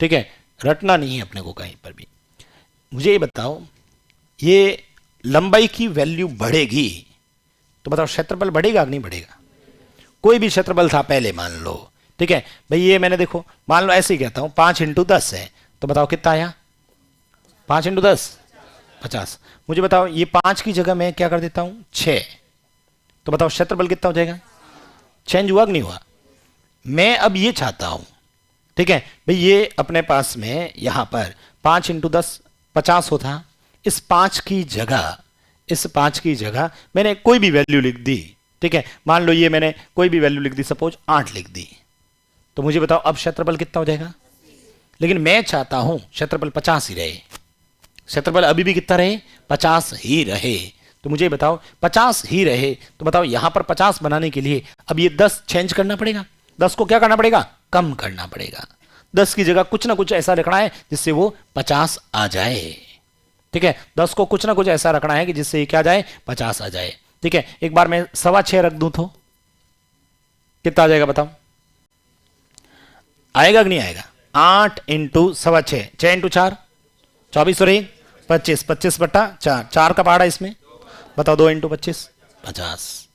Speaker 1: ठीक है, रटना नहीं है अपने को कहीं पर भी। मुझे ये बताओ, ये लंबाई की वैल्यू बढ़ेगी तो बताओ क्षेत्रफल बढ़ेगा कि नहीं बढ़ेगा? कोई भी क्षेत्रफल था पहले मान लो, ठीक है भाई, ये मैंने देखो मान लो ऐसे ही कहता हूं 5 × 10 है, तो बताओ कितना आया? 5 × 10 50। मुझे बताओ ये 5 की जगह मैं क्या कर देता हूं 6, तो बताओ क्षेत्रफल कितना हो जाएगा? चेंज हुआ कि नहीं हुआ? मैं अब ये चाहता हूं, ठीक है भाई, ये अपने पास में यहां पर 5 × 10 50 होता। इस 5 की जगह, इस 5 की जगह मैंने कोई भी वैल्यू लिख दी, ठीक है, मान लो ये मैंने कोई भी वैल्यू लिख दी, सपोज 8 लिख दी, तो मुझे बताओ अब क्षेत्रफल कितना हो जाएगा? लेकिन मैं चाहता हूं क्षेत्रफल 50 ही रहे। क्षेत्रफल अभी भी कितना रहे? 50 ही रहे। तो मुझे बताओ 50 ही रहे, तो बताओ यहां पर 50 बनाने के लिए अब ये 10 चेंज करना पड़ेगा। 10 को क्या करना पड़ेगा? कम करना पड़ेगा। 10 की जगह कुछ ना कुछ ऐसा रखना है जिससे वो 50 आ जाए। ठीक है, 10 को कुछ ना कुछ ऐसा रखना है कि जिससे क्या जाए? 50 आ जाए। ठीक है, एक बार मैं 6.25 रख दूं तो कितना आ जाएगा बताओ? आएगा कि नहीं आएगा? 8 × 6.25, 6 × 4 24 और 1 25, 25/4, 4 का पहाड़ा इसमें, बताओ 2 × 25 50।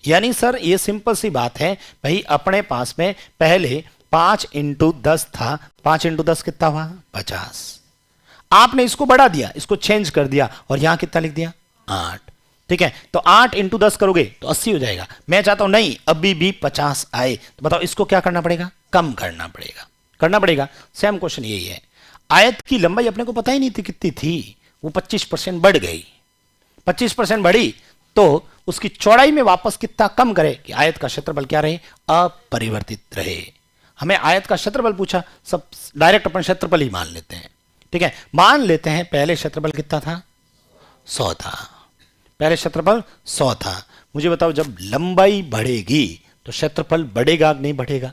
Speaker 1: यानी सर ये सिंपल सी बात है भाई, अपने पास में पहले 5 × 10 था, 5 × 10 कितना हुआ? 50। आपने इसको बढ़ा दिया, इसको चेंज कर दिया और यहां कितना लिख दिया? 8। ठीक है, तो 8 × 10 करोगे तो 80 हो जाएगा। मैं चाहता हूं नहीं अभी भी 50 आए, तो बताओ इसको क्या करना पड़ेगा? कम करना पड़ेगा। करना पड़ेगा। सेम क्वेश्चन यही है। आयत की लंबाई अपने को पता ही नहीं थी कितनी थी, वो 25% बढ़ गई। 25% बढ़ी तो उसकी चौड़ाई में वापस कितना कम करे कि आयत का क्षेत्रफल क्या रहे? अपरिवर्तित रहे। हमें आयत का क्षेत्रफल पूछा, सब डायरेक्ट अपन क्षेत्रफल ही मान लेते हैं। ठीक है, मान लेते हैं पहले क्षेत्रफल कितना था? 100 था। पहले क्षेत्रफल 100 था। मुझे बताओ जब लंबाई बढ़ेगी तो क्षेत्रफल बढ़ेगा कि नहीं बढ़ेगा?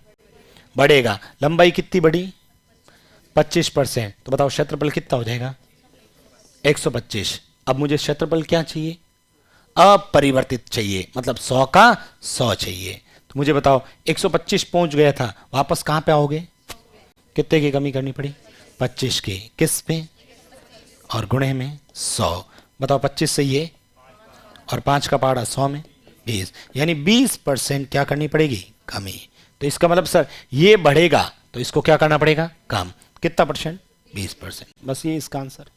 Speaker 1: बढ़ेगा। लंबाई कितनी बढ़ी? 25%, तो बताओ क्षेत्रफल कितना हो जाएगा? 125। अब मुझे क्षेत्रफल क्या चाहिए? अपरिवर्तित चाहिए, मतलब 100 का 100 चाहिए। तो मुझे बताओ 125 पहुंच गया था, वापस कहां पे आओगे? कितने की कमी करनी पड़ी? 25 की। किस पे? और गुणे में 100। बताओ 25 से ये और 5 का पहाड़ा 100 में 20, यानी 20% क्या करनी पड़ेगी? कमी। तो इसका मतलब सर ये बढ़ेगा तो इसको क्या करना पड़ेगा? कम। कितना %? 20%। बस ये इसका आंसर।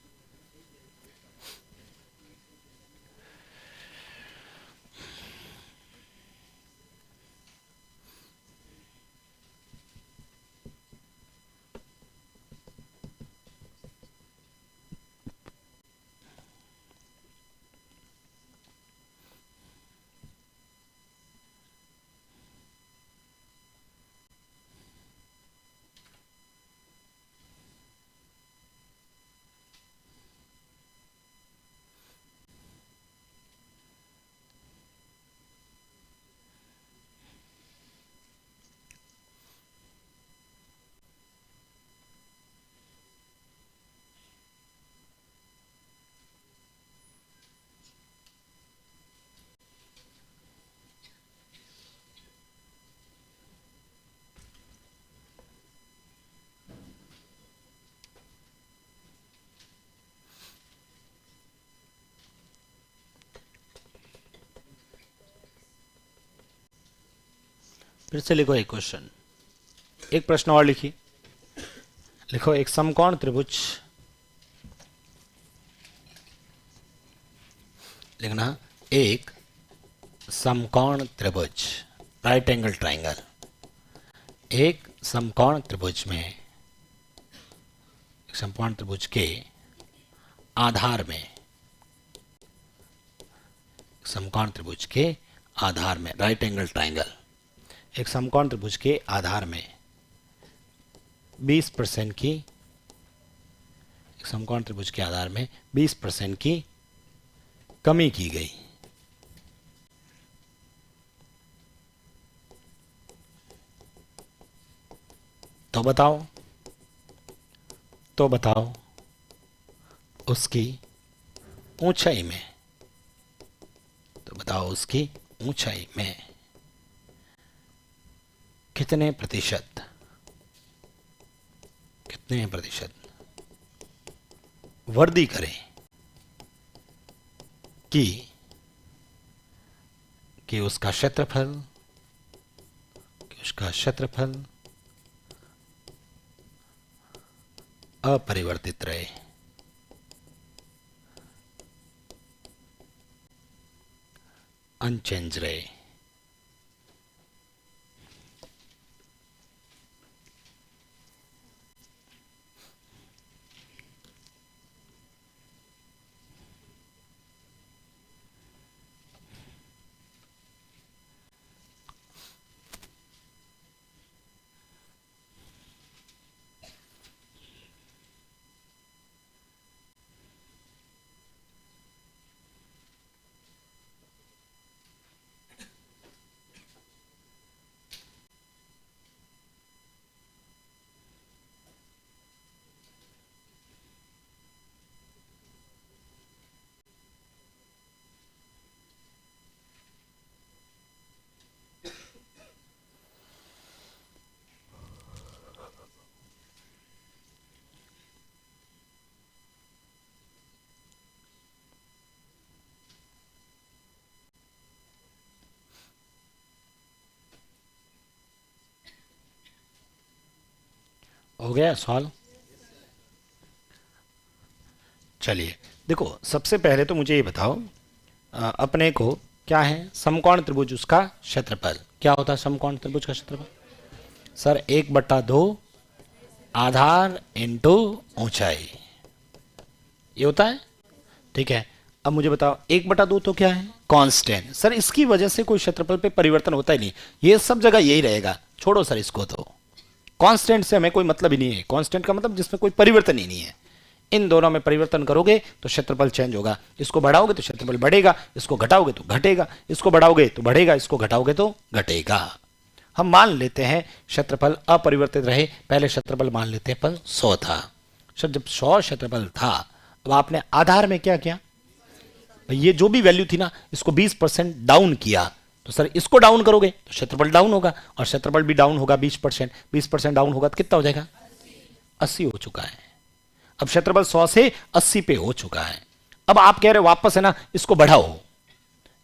Speaker 1: फिर से लिखो एक क्वेश्चन, एक प्रश्न और लिखिए। लिखो एक समकोण त्रिभुज, लिखना एक समकोण त्रिभुज, राइट एंगल ट्राइंगल, एक समकोण त्रिभुज में, एक समकोण त्रिभुज के आधार में, समकोण त्रिभुज के आधार में, राइट एंगल ट्राइंगल, एक समकोण त्रिभुज के आधार में 20% की, एक समकोण त्रिभुज के आधार में 20% की कमी की गई। तो बताओ उसकी ऊंचाई में, तो बताओ उसकी ऊंचाई में कितने प्रतिशत वृद्धि करें कि उसका क्षेत्रफल अपरिवर्तित रहे। अनचेंज रहे। हो गया सवाल? चलिए देखो, सबसे पहले तो मुझे ये बताओ, अपने को क्या है समकोण त्रिभुज, उसका क्षेत्रफल क्या होता है? समकोण त्रिभुज का क्षेत्रफल सर 1/2 आधार इंटू ऊंचाई, ये होता है। ठीक है, अब मुझे बताओ 1/2 तो क्या है? कांस्टेंट। सर इसकी वजह से कोई क्षेत्रफल पे परिवर्तन होता ही नहीं, ये सब जगह यही रहेगा। छोड़ो सर इसको, तो कांस्टेंट से हमें कोई मतलब ही नहीं है। कांस्टेंट का मतलब जिसमें कोई परिवर्तन ही नहीं है। इन दोनों में परिवर्तन करोगे तो क्षेत्रफल चेंज होगा। इसको बढ़ाओगे तो क्षेत्रफल बढ़ेगा, इसको घटाओगे तो घटेगा, इसको बढ़ाओगे तो बढ़ेगा, इसको घटाओगे तो घटेगा। हम मान लेते हैं क्षेत्रफल अपरिवर्तित रहे। पहले क्षेत्रफल मान लेते हैं पर 100 था। सर जब 100 क्षेत्रफल था, अब आपने आधार में क्या किया? ये जो भी वैल्यू थी ना, इसको 20% डाउन किया। तो सर इसको डाउन करोगे तो क्षेत्रफल डाउन होगा, और क्षेत्रफल भी डाउन होगा 20%। 20% डाउन होगा तो कितना हो जाएगा? 80 हो चुका है। अब क्षेत्रफल 100 से 80 पे हो चुका है। अब आप कह रहे हो वापस है ना, इसको बढ़ाओ,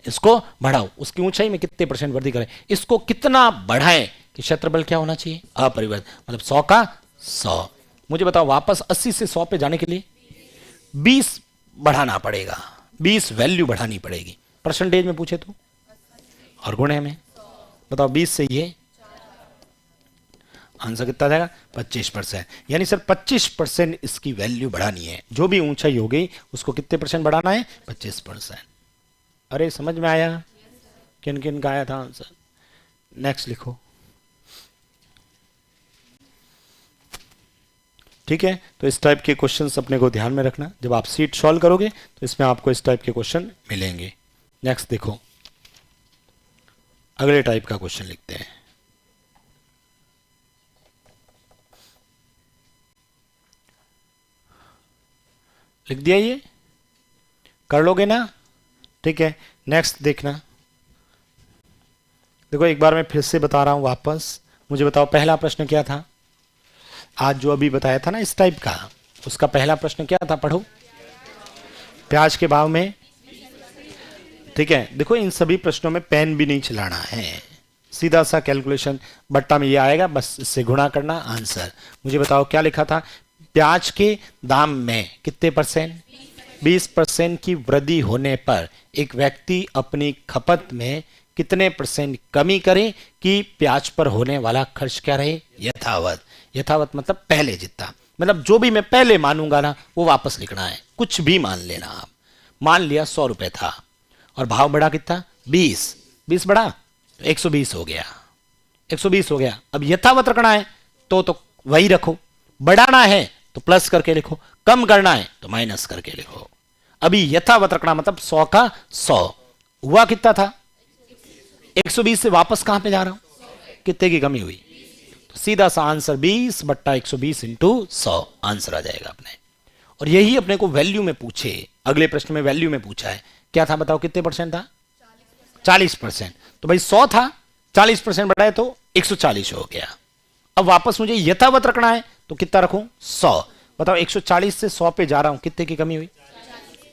Speaker 1: इसको बढ़ाओ, उसकी ऊंचाई में कितने % वृद्धि करें? इसको कितना बढ़ाएं कि क्षेत्रफल क्या होना चाहिए? अपरिवर्तित, मतलब 100 का 100। मुझे बताओ वापस 80 से 100 पे जाने के लिए 20 बढ़ाना पड़ेगा, 20 वैल्यू बढ़ानी पड़ेगी। परसेंटेज में पूछे तो, और गुणे में बताओ 20 से ये आंसर कितना जाएगा? 25%। यानी सर 25% इसकी वैल्यू बढ़ानी है। जो भी ऊंचाई हो गई उसको कितने % बढ़ाना है? 25%। अरे समझ में आया? किन किन का आया था आंसर? नेक्स्ट लिखो। ठीक है, तो इस टाइप के क्वेश्चंस अपने को ध्यान में रखना। जब आप सीट सॉल्व करोगे तो इसमें आपको इस टाइप के क्वेश्चन मिलेंगे। नेक्स्ट देखो, अगले टाइप का क्वेश्चन लिखते हैं। लिख दिया? ये कर लोगे ना? ठीक है, नेक्स्ट देखना। देखो एक बार मैं फिर से बता रहा हूं वापस। मुझे बताओ पहला प्रश्न क्या था? आज जो अभी बताया था ना इस टाइप का, उसका पहला प्रश्न क्या था? पढ़ो। प्याज के भाव में। ठीक है, देखो इन सभी प्रश्नों में पेन भी नहीं चलाना है। सीधा सा कैलकुलेशन, बट्टा में ये आएगा, बस इससे गुणा करना, आंसर। मुझे बताओ क्या लिखा था, प्याज के दाम में कितने परसेंट, 20% की वृद्धि होने पर एक व्यक्ति अपनी खपत में कितने परसेंट कमी करे कि प्याज पर होने वाला खर्च क्या रहे, यथावत। यथावत मतलब पहले जितना, मतलब जो भी मैं पहले मानूंगा ना वो वापस लिखना है, कुछ भी मान लेना आप। मान लिया 100 रुपए था और भाव बढ़ा कितना, 20, 20 बढ़ा 120 हो गया, 120 हो गया। अब यथावत रखना है तो वही रखो, बढ़ाना है तो प्लस करके लिखो, कम करना है तो माइनस करके लिखो। अभी यथावत रखना मतलब 100 का 100 हुआ, कितना था 120 से वापस कहां पे जा रहा हूं, कितने की कमी हुई, तो सीधा सा आंसर 20 बट्टा 120 इंटू 100 आंसर आ जाएगा अपने। और यही अपने को वैल्यू में पूछे, अगले प्रश्न में वैल्यू में पूछा है, क्या था बताओ, कितने परसेंट था, 40%। तो भाई 100 था, 40% बढ़ाए तो 140 हो गया। अब वापस मुझे यथावत रखना है तो कितना रखूं, 100। बताओ 140 से 100 पे जा रहा हूं, कितने की कमी हुई,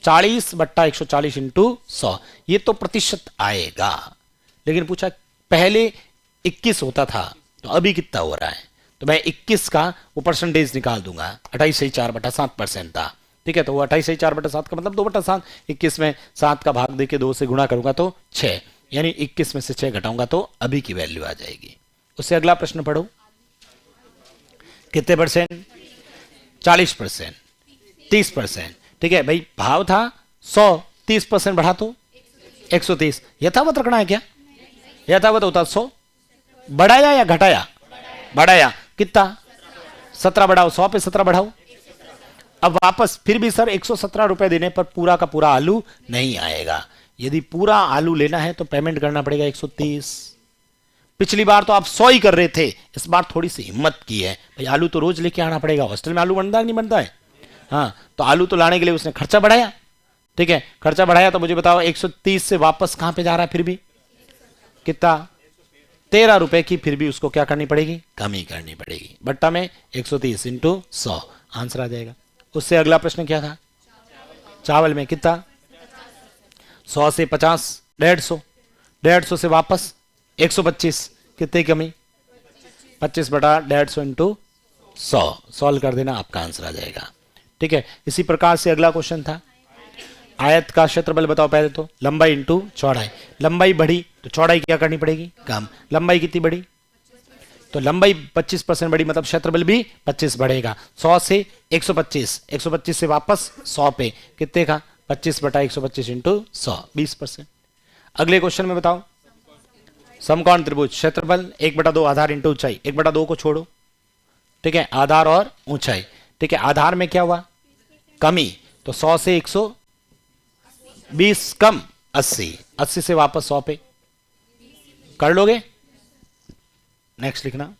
Speaker 1: 40 बट्टा 140 इंटू 100। ये तो प्रतिशत आएगा, लेकिन पूछा पहले 21 होता था तो अभी कितना हो रहा है, तो मैं 21 का वो परसेंटेज निकाल दूंगा, 28/4/7% था, ठीक है। तो वो 28/4/7 का मतलब 2/7, 21 में 7 का भाग देके 2 से गुणा करूंगा तो 6, यानी 21 में से 6 घटाऊंगा तो अभी की वैल्यू आ जाएगी। उससे अगला प्रश्न पढ़ो, कितने परसेंट, 40%, 30%, ठीक है भाई। भाव था 100, 30% बढ़ा तो 130, यथावत रखना है क्या, यथावत होता 100, बढ़ाया या घटाया, बढ़ाया, कितना 17 बढ़ाओ, 100 पे 17 बढ़ाओ। अब वापस फिर भी सर 117 रुपए देने पर पूरा का पूरा आलू नहीं आएगा, यदि पूरा आलू लेना है तो पेमेंट करना पड़ेगा 130। पिछली बार तो आप 100 ही कर रहे थे, इस बार थोड़ी सी हिम्मत की है भाई, आलू तो रोज लेके आना पड़ेगा, हॉस्टल में आलू बनता है नहीं बनता है, हाँ, तो आलू तो लाने के लिए उसने खर्चा बढ़ाया, ठीक है, खर्चा बढ़ाया। तो मुझे बताओ 130 से वापस कहां पे जा रहा है, फिर भी कितना, 13 रुपए की फिर भी उसको क्या करनी पड़ेगी, कमी करनी पड़ेगी, बट्टा में 130 इंटू 100 आंसर आ जाएगा। उससे अगला प्रश्न क्या था, चावल में कितना, 100 से 50, 150, 150 से वापस 125, कितनी कमी, 25 बटा 150 इंटू 100, सॉल्व कर देना, आपका आंसर आ जाएगा, ठीक है। इसी प्रकार से अगला क्वेश्चन था, आयत का क्षेत्रफल बताओ पहले तो, लंबाई इंटू चौड़ाई, लंबाई बढ़ी तो चौड़ाई क्या करनी पड़ेगी, कम, लंबाई कितनी बढ़ी, तो लंबाई 25% बढ़ी मतलब क्षेत्रफल भी 25 बढ़ेगा, 100 से 125, 125 से वापस 100 पे, कितने का 25 बटा 125 इंटू 100, 20%। अगले क्वेश्चन में बताओ, समकोण त्रिभुज, क्षेत्रफल 1/2 आधार इंटू ऊंचाई, 1/2 को छोड़ो, ठीक है, आधार और ऊंचाई, ठीक है। आधार में क्या हुआ, कमी, तो 100 से 120 कम 80, 80 से वापस 100 पे, कर लोगे, नेक्स्ट लिखना।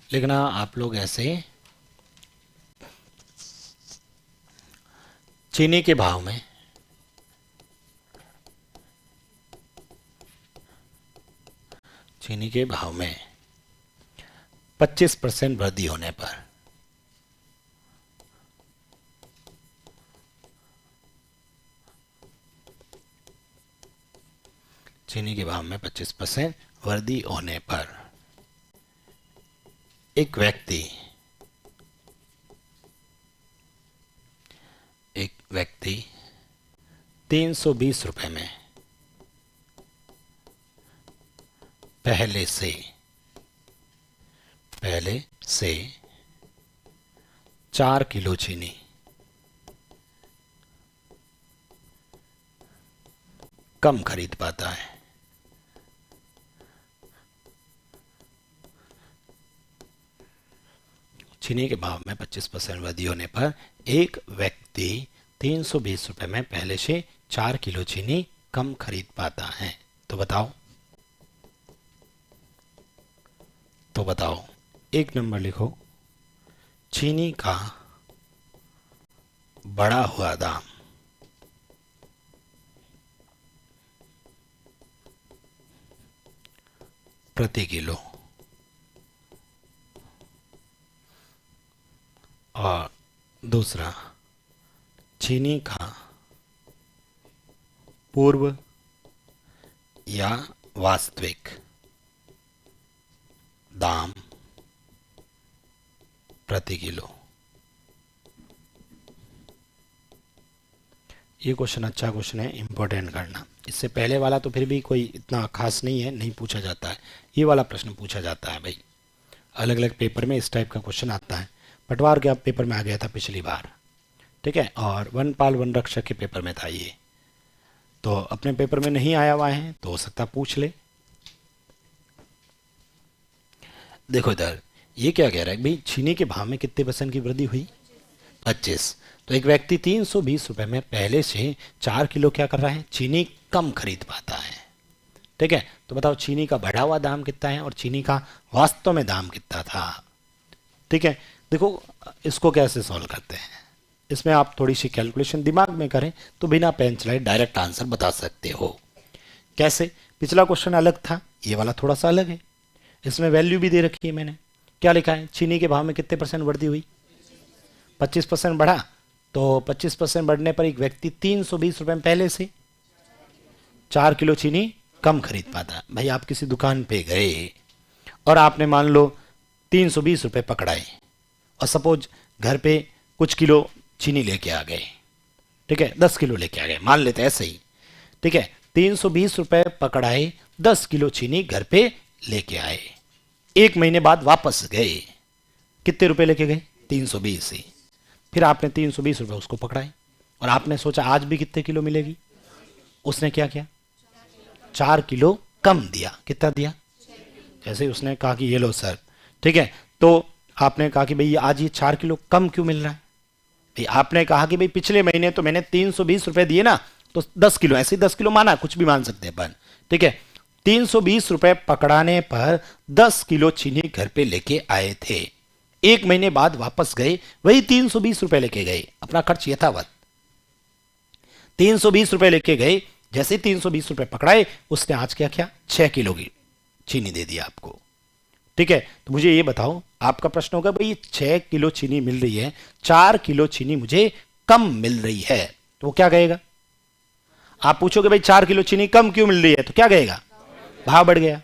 Speaker 1: लिखना आप लोग ऐसे, चीनी के भाव में चीनी के भाव में 25% वृद्धि होने पर चीनी के भाव में 25% वृद्धि होने पर एक व्यक्ति 320 रुपए में पहले से 4 किलो चीनी कम खरीद पाता है। चीनी के भाव में 25% वृद्धि होने पर एक व्यक्ति 320 रुपए में पहले से 4 किलो चीनी कम खरीद पाता है। तो बताओ, एक नंबर लिखो, चीनी का बढ़ा हुआ दाम प्रति किलो और दूसरा, चीनी का पूर्व या वास्तविक दाम प्रति किलो। ये क्वेश्चन अच्छा क्वेश्चन है, इंपॉर्टेंट करना। इससे पहले वाला तो फिर भी कोई इतना खास नहीं है, नहीं पूछा जाता है। ये वाला प्रश्न पूछा जाता है भाई, अलग अलग पेपर में इस टाइप का क्वेश्चन आता है। पटवार के पेपर में आ गया था पिछली बार, ठीक है, और वनपाल वन रक्षक के पेपर में था ये। तो अपने पेपर में नहीं आया हुआ है तो हो सकता पूछ ले। देखो इधर ये क्या कह रहा है भाई, चीनी के भाव में कितने % की वृद्धि हुई? 25। तो एक व्यक्ति 320 रुपए में पहले से 4 किलो क्या कर रहा है? चीनी कम खरीद पाता है, ठीक है। तो बताओ चीनी का बढ़ा हुआ दाम कितना है और चीनी का वास्तव में दाम कितना था, ठीक है। देखो इसको कैसे सॉल्व करते हैं, इसमें आप थोड़ी सी कैलकुलेशन दिमाग में करें तो बिना पेन चलाए डायरेक्ट आंसर बता सकते हो। कैसे? पिछला क्वेश्चन अलग था, ये वाला थोड़ा सा अलग है। इसमें वैल्यू भी दे रखी है मैंने। क्या लिखा है? चीनी के भाव में कितने % वृद्धि हुई? 25% बढ़ा। तो 25% बढ़ने पर एक व्यक्ति 320 रुपए में पहले से 4 किलो चीनी कम खरीद पाता है। भाई आप किसी दुकान पे गए और आपने मान लो 320 रुपए पकड़ाए और सपोज घर पे कुछ किलो चीनी लेके आ गए, ठीक है, 10 किलो लेके आ गए, मान लेते हैं ऐसे ही, ठीक है। 320 रुपए पकड़ाए, 10 किलो चीनी घर पे लेके आए, 1 महीने बाद वापस गए, कितने रुपए लेके गए? 320 ही। फिर आपने 320 रुपए उसको पकड़ाए और आपने सोचा आज भी कितने किलो मिलेगी। उसने क्या किया? 4 किलो कम दिया। कितना दिया? जैसे उसने कहा कि ये लो सर, ठीक है, तो आपने कहा कि भाई आज ये 4 किलो कम क्यों मिल रहा है? भाई आपने कहा कि भाई पिछले महीने तो मैंने 320 रुपए दिए ना, तो 10 किलो, ऐसे ही 10 किलो माना, कुछ भी मान सकते हैं अपन, ठीक है। 320 रुपए पकड़ाने पर 10 किलो चीनी घर पे लेके आए थे, 1 महीने बाद वापस गए, वही 320 रुपए लेके गए, अपना खर्च यथावत 320 रुपए लेके गए। जैसे 320 रुपए पकड़ाए, उसने आज क्या किया? 6 किलो की चीनी दे दिया आपको, ठीक है। तो मुझे ये बताओ, आपका प्रश्न होगा भाई 6 किलो चीनी मिल रही है, 4 किलो चीनी मुझे कम मिल रही है, तो वो क्या कहेगा? आप पूछोगे भाई 4 किलो चीनी कम क्यों मिल रही है, तो क्या कहेगा? भाव बढ़ गया,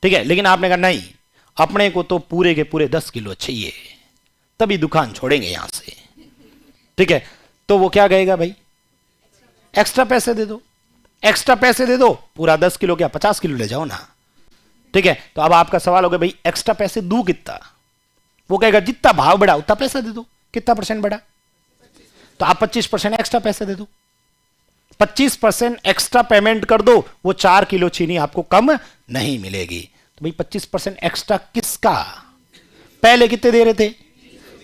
Speaker 1: ठीक है। लेकिन आपने कहा नहीं, अपने को तो पूरे के पूरे 10 किलो चाहिए, तभी दुकान छोड़ेंगे यहां से, ठीक है। तो वो क्या कहेगा? भाई एक्स्ट्रा पैसे दे दो, एक्स्ट्रा पैसे दे दो, पूरा 10 किलो क्या 50 किलो ले जाओ ना, ठीक है। तो अब आपका सवाल होगा भाई एक्स्ट्रा पैसे दूं कितना? वो कहेगा जितना भाव बढ़ा उतना पैसा दे दो। कितना % बढ़ा? तो आप 25% एक्स्ट्रा पैसे दे दो, 25% एक्स्ट्रा पेमेंट कर दो, वो 4 किलो चीनी आपको कम नहीं मिलेगी। तो भाई 25% एक्स्ट्रा किसका? पहले कितने दे रहे थे?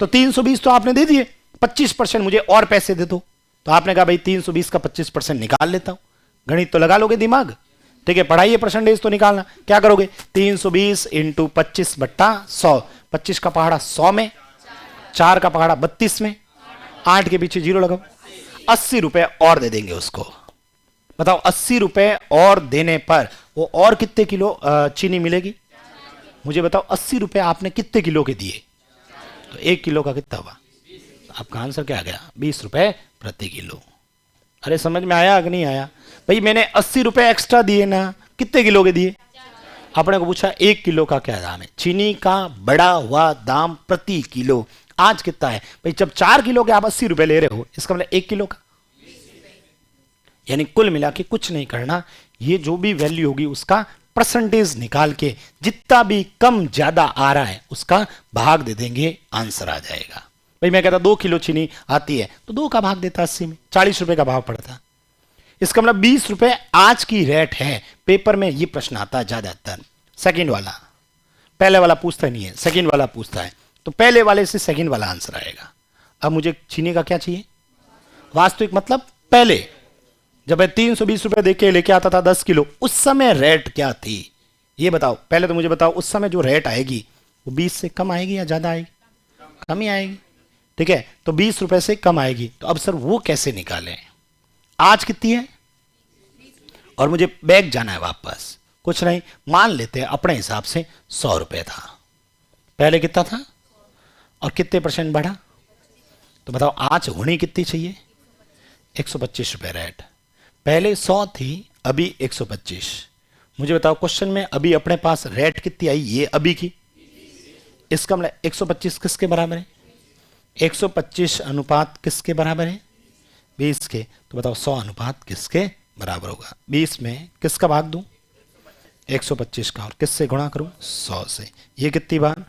Speaker 1: तो 320 तो आपने दे दिए, 25% मुझे और पैसे दे दो। तो आपने कहा भाई 320 का 25% निकाल लेता हूं। गणित तो लगा लोगे दिमाग, ठीक है, पढ़ाइए, परसेंटेज तो निकालना। क्या करोगे? 320 इंटू 25/100, 25 का पहाड़ा 100 में, 4 का पहाड़ा 32 में, 8 के पीछे 0 लगाओ, 80 रुपए और दे देंगे उसको। बताओ 80 रुपए और देने पर वो और कितने किलो चीनी मिलेगी? मुझे बताओ 80 रुपए आपने कितने किलो के दिए? तो 1 किलो का कितना हुआ? आपका आंसर क्या आ गया? 20 रुपए प्रति किलो। अरे समझ में आया कि नहीं आया? भाई मैंने 80 रुपए एक्स्ट्रा दिए ना, कितने किलो के दिए? आपने को पूछा 1 किलो का क्या दाम है? चीनी का बढ़ा हुआ दाम प्रति किलो आज कितना है? भाई जब 4 किलो के आप 80 रुपए ले रहे हो, इसका मतलब 1 किलो का, यानी कुल मिला के कुछ नहीं करना, ये जो भी वैल्यू होगी उसका परसेंटेज निकाल के जितना भी कम ज्यादा आ रहा है उसका भाग दे देंगे, आंसर आ जाएगा। भाई मैं कहता 2 किलो चीनी आती है तो 2 का भाग देता 80 में, 40 रुपए का भाव पड़ता। इसका मतलब 20 रुपए आज की रेट है। पेपर में ये प्रश्न आता है ज्यादातर, सेकंड वाला, पहले वाला पूछता नहीं है, सेकंड वाला पूछता है, तो पहले वाले से सेकंड वाला आंसर आएगा। अब मुझे चीनी का क्या चाहिए? वास्तविक, मतलब पहले जब मैं 320 रुपए देके लेके आता था 10 किलो, उस समय रेट क्या थी ये बताओ। पहले तो मुझे बताओ उस समय जो रेट आएगी वो 20 से कम आएगी या ज्यादा आएगी? कम ही आएगी, ठीक है। तो 20 रुपए से कम आएगी। तो अब सर वो कैसे निकालें? आज कितनी है और मुझे बैग जाना है वापस, कुछ नहीं, मान लेते हैं अपने हिसाब से 100 रुपए था, पहले कितना था और कितने % बढ़ा? तो बताओ आज होनी कितनी चाहिए? 125 रुपए रेट। पहले 100 थी, अभी 125। मुझे बताओ क्वेश्चन में अभी अपने पास रेट कितनी आई, ये अभी की, इसका मतलब 125 किसके बराबर है, 125 अनुपात किसके बराबर है, 20 के। तो बताओ 100 अनुपात किसके बराबर होगा, 20 में किसका भाग दूं, 125 का, और किससे गुणा करूं, 100 से। ये कितनी बार,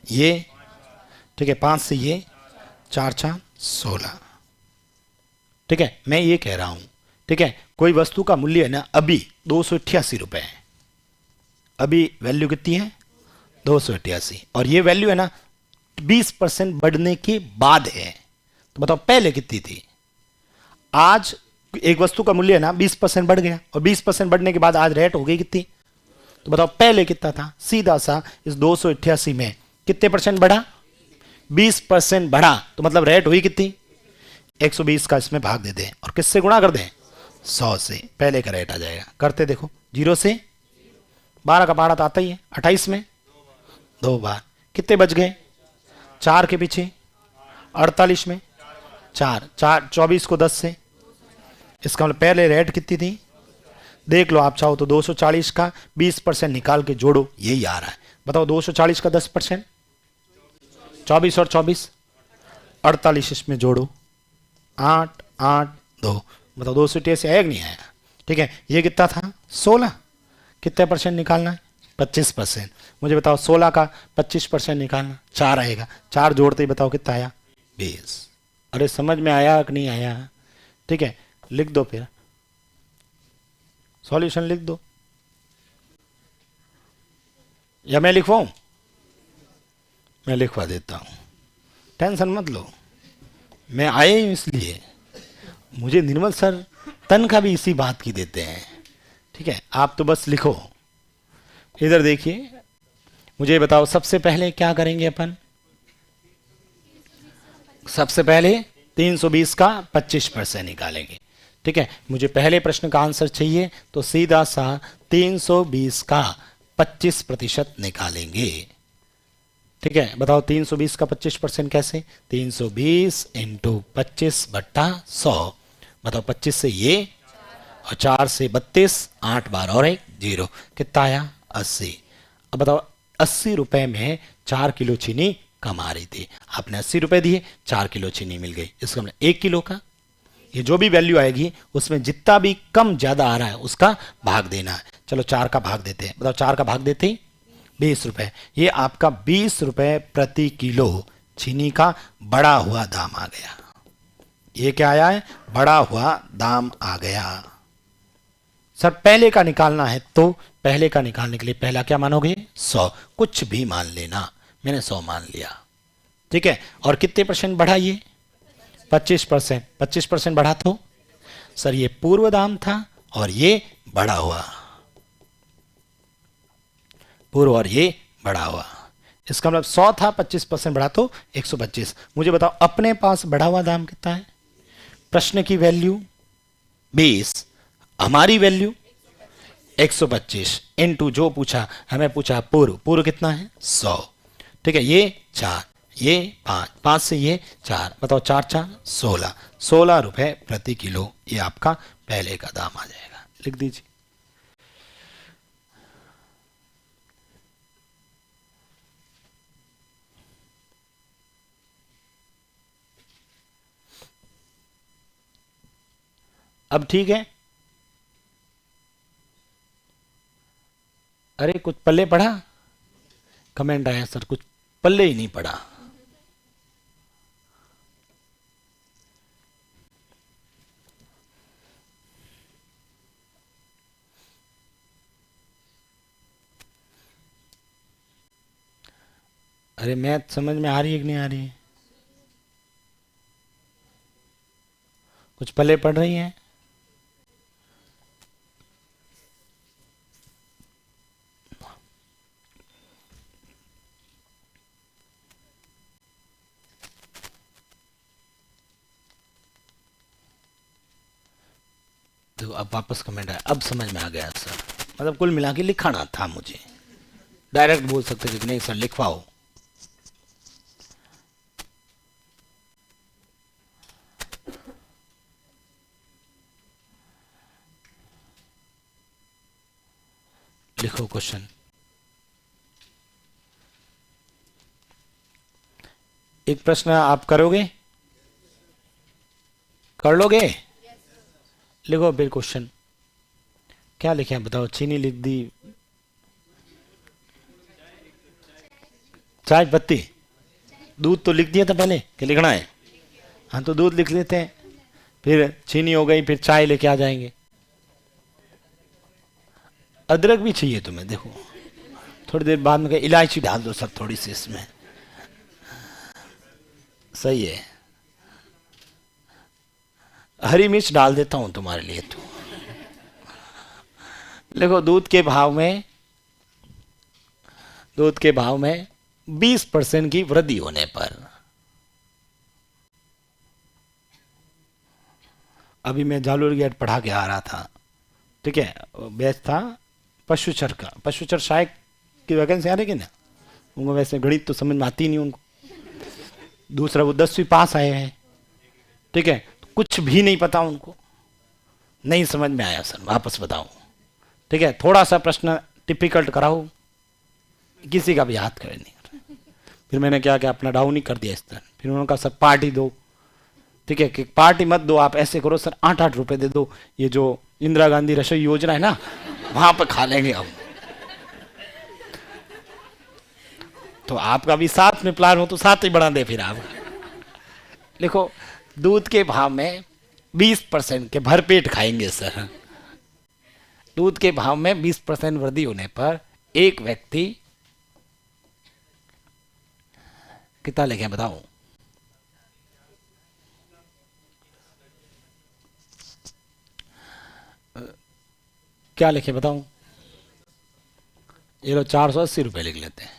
Speaker 1: ये, ठीक है, 5 से ये, 4 4 16। ठीक है, मैं ये कह रहा हूं, ठीक है, कोई वस्तु का मूल्य है ना अभी 288 रुपए है, अभी वैल्यू कितनी है 288, और ये वैल्यू है ना 20% बढ़ने के बाद है। तो बताओ पहले कितनी थी, आज एक वस्तु का मूल्य है ना 20% बढ़ गया, और 20% बढ़ने के बाद आज रेट हो गई कितनी, तो बताओ पहले कितना था, सीधा सा इस 288 में कितने परसेंट बढ़ा, 20% बढ़ा, तो मतलब रेट हुई कितनी, 120 का इसमें भाग दे दें और किससे गुणा कर दें, 100 से, पहले का रेट आ जाएगा। करते देखो, 0 से 12 का पहाड़ा तो आता ही है, 28 में 2 बार, कितने बच गए, 4 के पीछे 48 में 4 4, 24 को 10 से, इसका मतलब पहले रेट कितनी थी, देख लो आप चाहो तो 240 का 20% निकाल के जोड़ो, यही आ रहा है। बताओ 240 का 10%, 24 और 24, 48 इसमें जोड़ो, 8 8 2, बताओ 288 आया कि नहीं आया। ठीक है, ये कितना था 16, कितने परसेंट निकालना है, 25%। मुझे बताओ 16 का 25% निकालना, 4 आएगा, 4 जोड़ते ही बताओ कितना आया, 20। अरे समझ में आया कि नहीं आया, ठीक है, लिख दो, फिर सॉल्यूशन लिख दो, या मैं लिखवाऊं, मैं लिखवा देता हूं, टेंशन मत लो, मैं आए हूं इसलिए, मुझे निर्मल सर तनख्वाह भी इसी बात की देते हैं। ठीक है, आप तो बस लिखो, इधर देखिए, मुझे बताओ सबसे पहले क्या करेंगे अपन, सबसे पहले 320 का 25% निकालेंगे। ठीक है, मुझे पहले प्रश्न का आंसर चाहिए, तो सीधा सा 320 का 25% निकालेंगे। ठीक है, बताओ 320 का 25% कैसे, 320 इंटू 25 बट्टा 100, बताओ 25 से ये और 4 से 32, 8 बार और 1 0, कितना आया 80। अब बताओ 80 रुपए में 4 किलो चीनी कम आ रही थी, आपने 80 रुपए दिए, 4 किलो चीनी मिल गई, इसका मतलब 1 किलो का, ये जो भी वैल्यू आएगी उसमें जितना भी कम ज्यादा आ रहा है उसका भाग देना है। चलो 4 का भाग देते हैं, बताओ 4 का भाग देते ही 20 रुपए, ये आपका 20 रुपए प्रति किलो चीनी का बढ़ा हुआ दाम आ गया। ये क्या आया है, बढ़ा हुआ दाम आ गया। सर पहले का निकालना है, तो पहले का निकालने के लिए पहला क्या मानोगे, 100, कुछ भी मान लेना, मैंने 100 मान लिया। ठीक है, और कितने परसेंट बढ़ा, ये 25%, 25% बढ़ा, तो सर ये पूर्व दाम था और ये बढ़ा हुआ, पूर्व और ये बढ़ा हुआ, इसका मतलब 100 था, 25% बढ़ा तो 125। मुझे बताओ अपने पास बढ़ा हुआ दाम कितना है, प्रश्न की वैल्यू 20, हमारी वैल्यू 125, इनटू जो पूछा हमें पूछा पूर्व, पूर्व कितना है 100। ठीक है, ये 4, ये 5, 5 से ये 4, बताओ 4 4 16, 16 रुपए प्रति किलो, ये आपका पहले का दाम आ जाएगा, लिख दीजिए। अब ठीक है, अरे कुछ पल्ले पढ़ा, कमेंट आया सर कुछ पल्ले ही नहीं पड़ा। अरे मैथ समझ में आ रही है कि नहीं आ रही है, कुछ पल्ले पढ़ रही हैं, तो अब वापस कमेंट आया, अब समझ में आ गया सर, मतलब कुल मिला के लिखाना था मुझे, डायरेक्ट बोल सकते थे कि नहीं सर लिखवाओ। लिखो क्वेश्चन। एक प्रश्न आप करोगे, कर लोगे? लिखो फिर क्वेश्चन। क्या लिखे हैं बताओ? चीनी लिख दी, चाय पत्ती, दूध तो लिख दिया था पहले कि लिखना है? हाँ तो दूध लिख लेते हैं, फिर चीनी हो गई, फिर चाय लेके आ जाएंगे। अदरक भी चाहिए तुम्हें, देखो थोड़ी देर बाद में कहे इलायची डाल दो सब थोड़ी सी इसमें, सही है। हरी मिर्च डाल देता हूं तुम्हारे लिए तो। देखो दूध के भाव में 20% की वृद्धि होने पर, अभी मैं जालूर गेट पढ़ा के आ रहा था, ठीक है, बैच था पशुचर का। पशुचर सहायक की वैकेंसी आ रही है ना, उनको वैसे गणित तो समझ में आती नहीं उनको। दूसरा वो 10वीं पास आए हैं, ठीक है, कुछ भी नहीं पता उनको, नहीं समझ में आया सर वापस बताओ, ठीक है, थोड़ा सा प्रश्न टिपिकल्ट कराओ, किसी का भी हाथ खड़े नहीं कर रहे। फिर मैंने क्या क्या अपना डाउन ही कर दिया इस तरह। फिर उन्होंने कहा सर पार्टी दो, ठीक है, कि पार्टी मत दो, आप ऐसे करो सर 8-8 रुपए दे दो, ये जो इंदिरा गांधी रसोई योजना है ना, वहां पर खा लेंगे हम। तो आपका भी साथ में प्लान हो तो साथ ही बढ़ा दे फिर आप। देखो दूध के भाव में 20% के भरपेट खाएंगे सर। दूध के भाव में 20% वृद्धि होने पर एक व्यक्ति कितना लेके बताओ? क्या लिखे बताऊं? ये लो 480 रुपए लिख लेते हैं।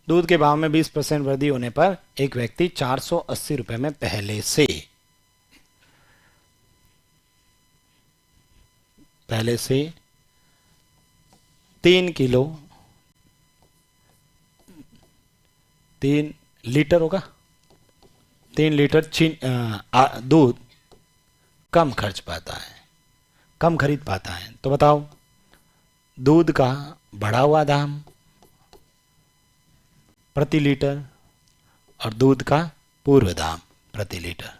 Speaker 1: दूध के भाव में 20% वृद्धि होने पर एक व्यक्ति 480 रुपए में पहले से 3 किलो 3 लीटर होगा, 3 लीटर दूध कम खर्च पाता है, कम खरीद पाता है। तो बताओ दूध का बढ़ा हुआ दाम प्रति लीटर और दूध का पूर्व दाम प्रति लीटर।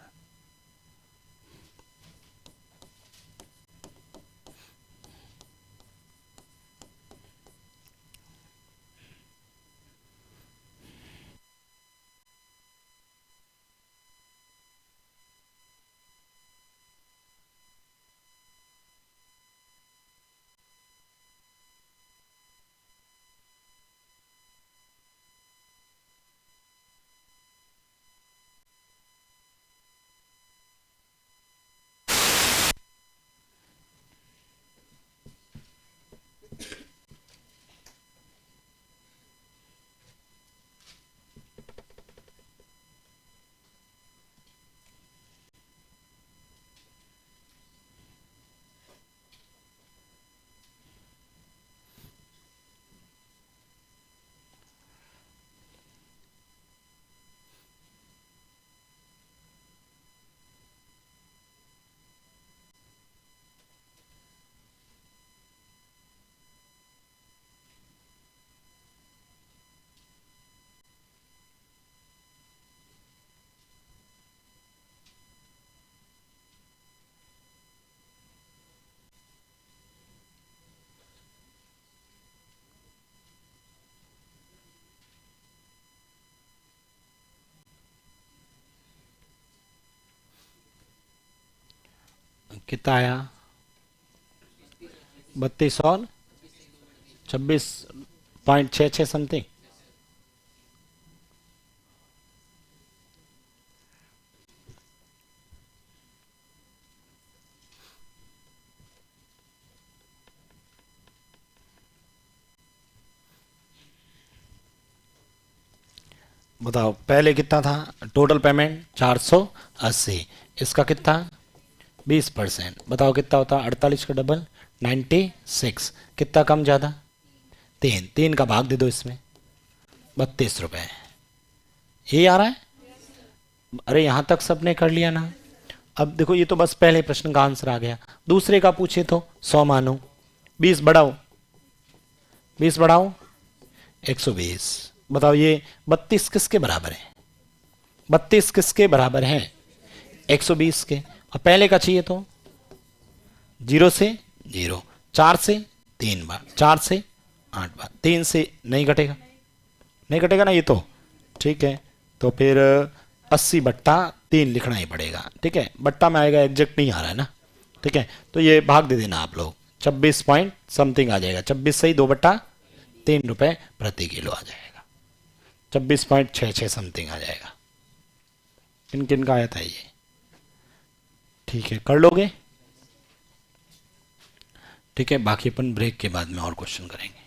Speaker 1: कितना आया? 32 और 26.66 समथिंग। बताओ पहले कितना था टोटल पेमेंट? 480, इसका कितना 20%, बताओ कितना होता? 48 का डबल 96, कितना कम ज़्यादा? 3 का भाग दे दो इसमें, 32 रुपये। ये आ रहा है? अरे यहाँ तक सबने कर लिया ना। अब देखो ये तो बस पहले प्रश्न का आंसर आ गया। दूसरे का पूछे तो 100 मानो, 20 बढ़ाओ 20 बढ़ाओ 120। बताओ ये 32 किसके बराबर है? 32 किसके बराबर है? 120 के। और पहले का चाहिए तो 0 से 0, 4 से 3 बार, 4 से 8 बार, 3 से नहीं घटेगा, नहीं घटेगा ना ये तो। ठीक है, तो फिर 80/3 लिखना ही पड़ेगा। ठीक है, बट्टा में आएगा, एग्जैक्ट नहीं आ रहा है ना। ठीक है, तो ये भाग दे देना आप लोग, 26 पॉइंट समथिंग आ जाएगा। 26 सही 2/3 रुपए प्रति किलो आ जाएगा। 26.66 समथिंग आ जाएगा। किन किन का आया था ये? ठीक है, कर लोगे? ठीक है, बाकी अपन ब्रेक के बाद में और क्वेश्चन करेंगे।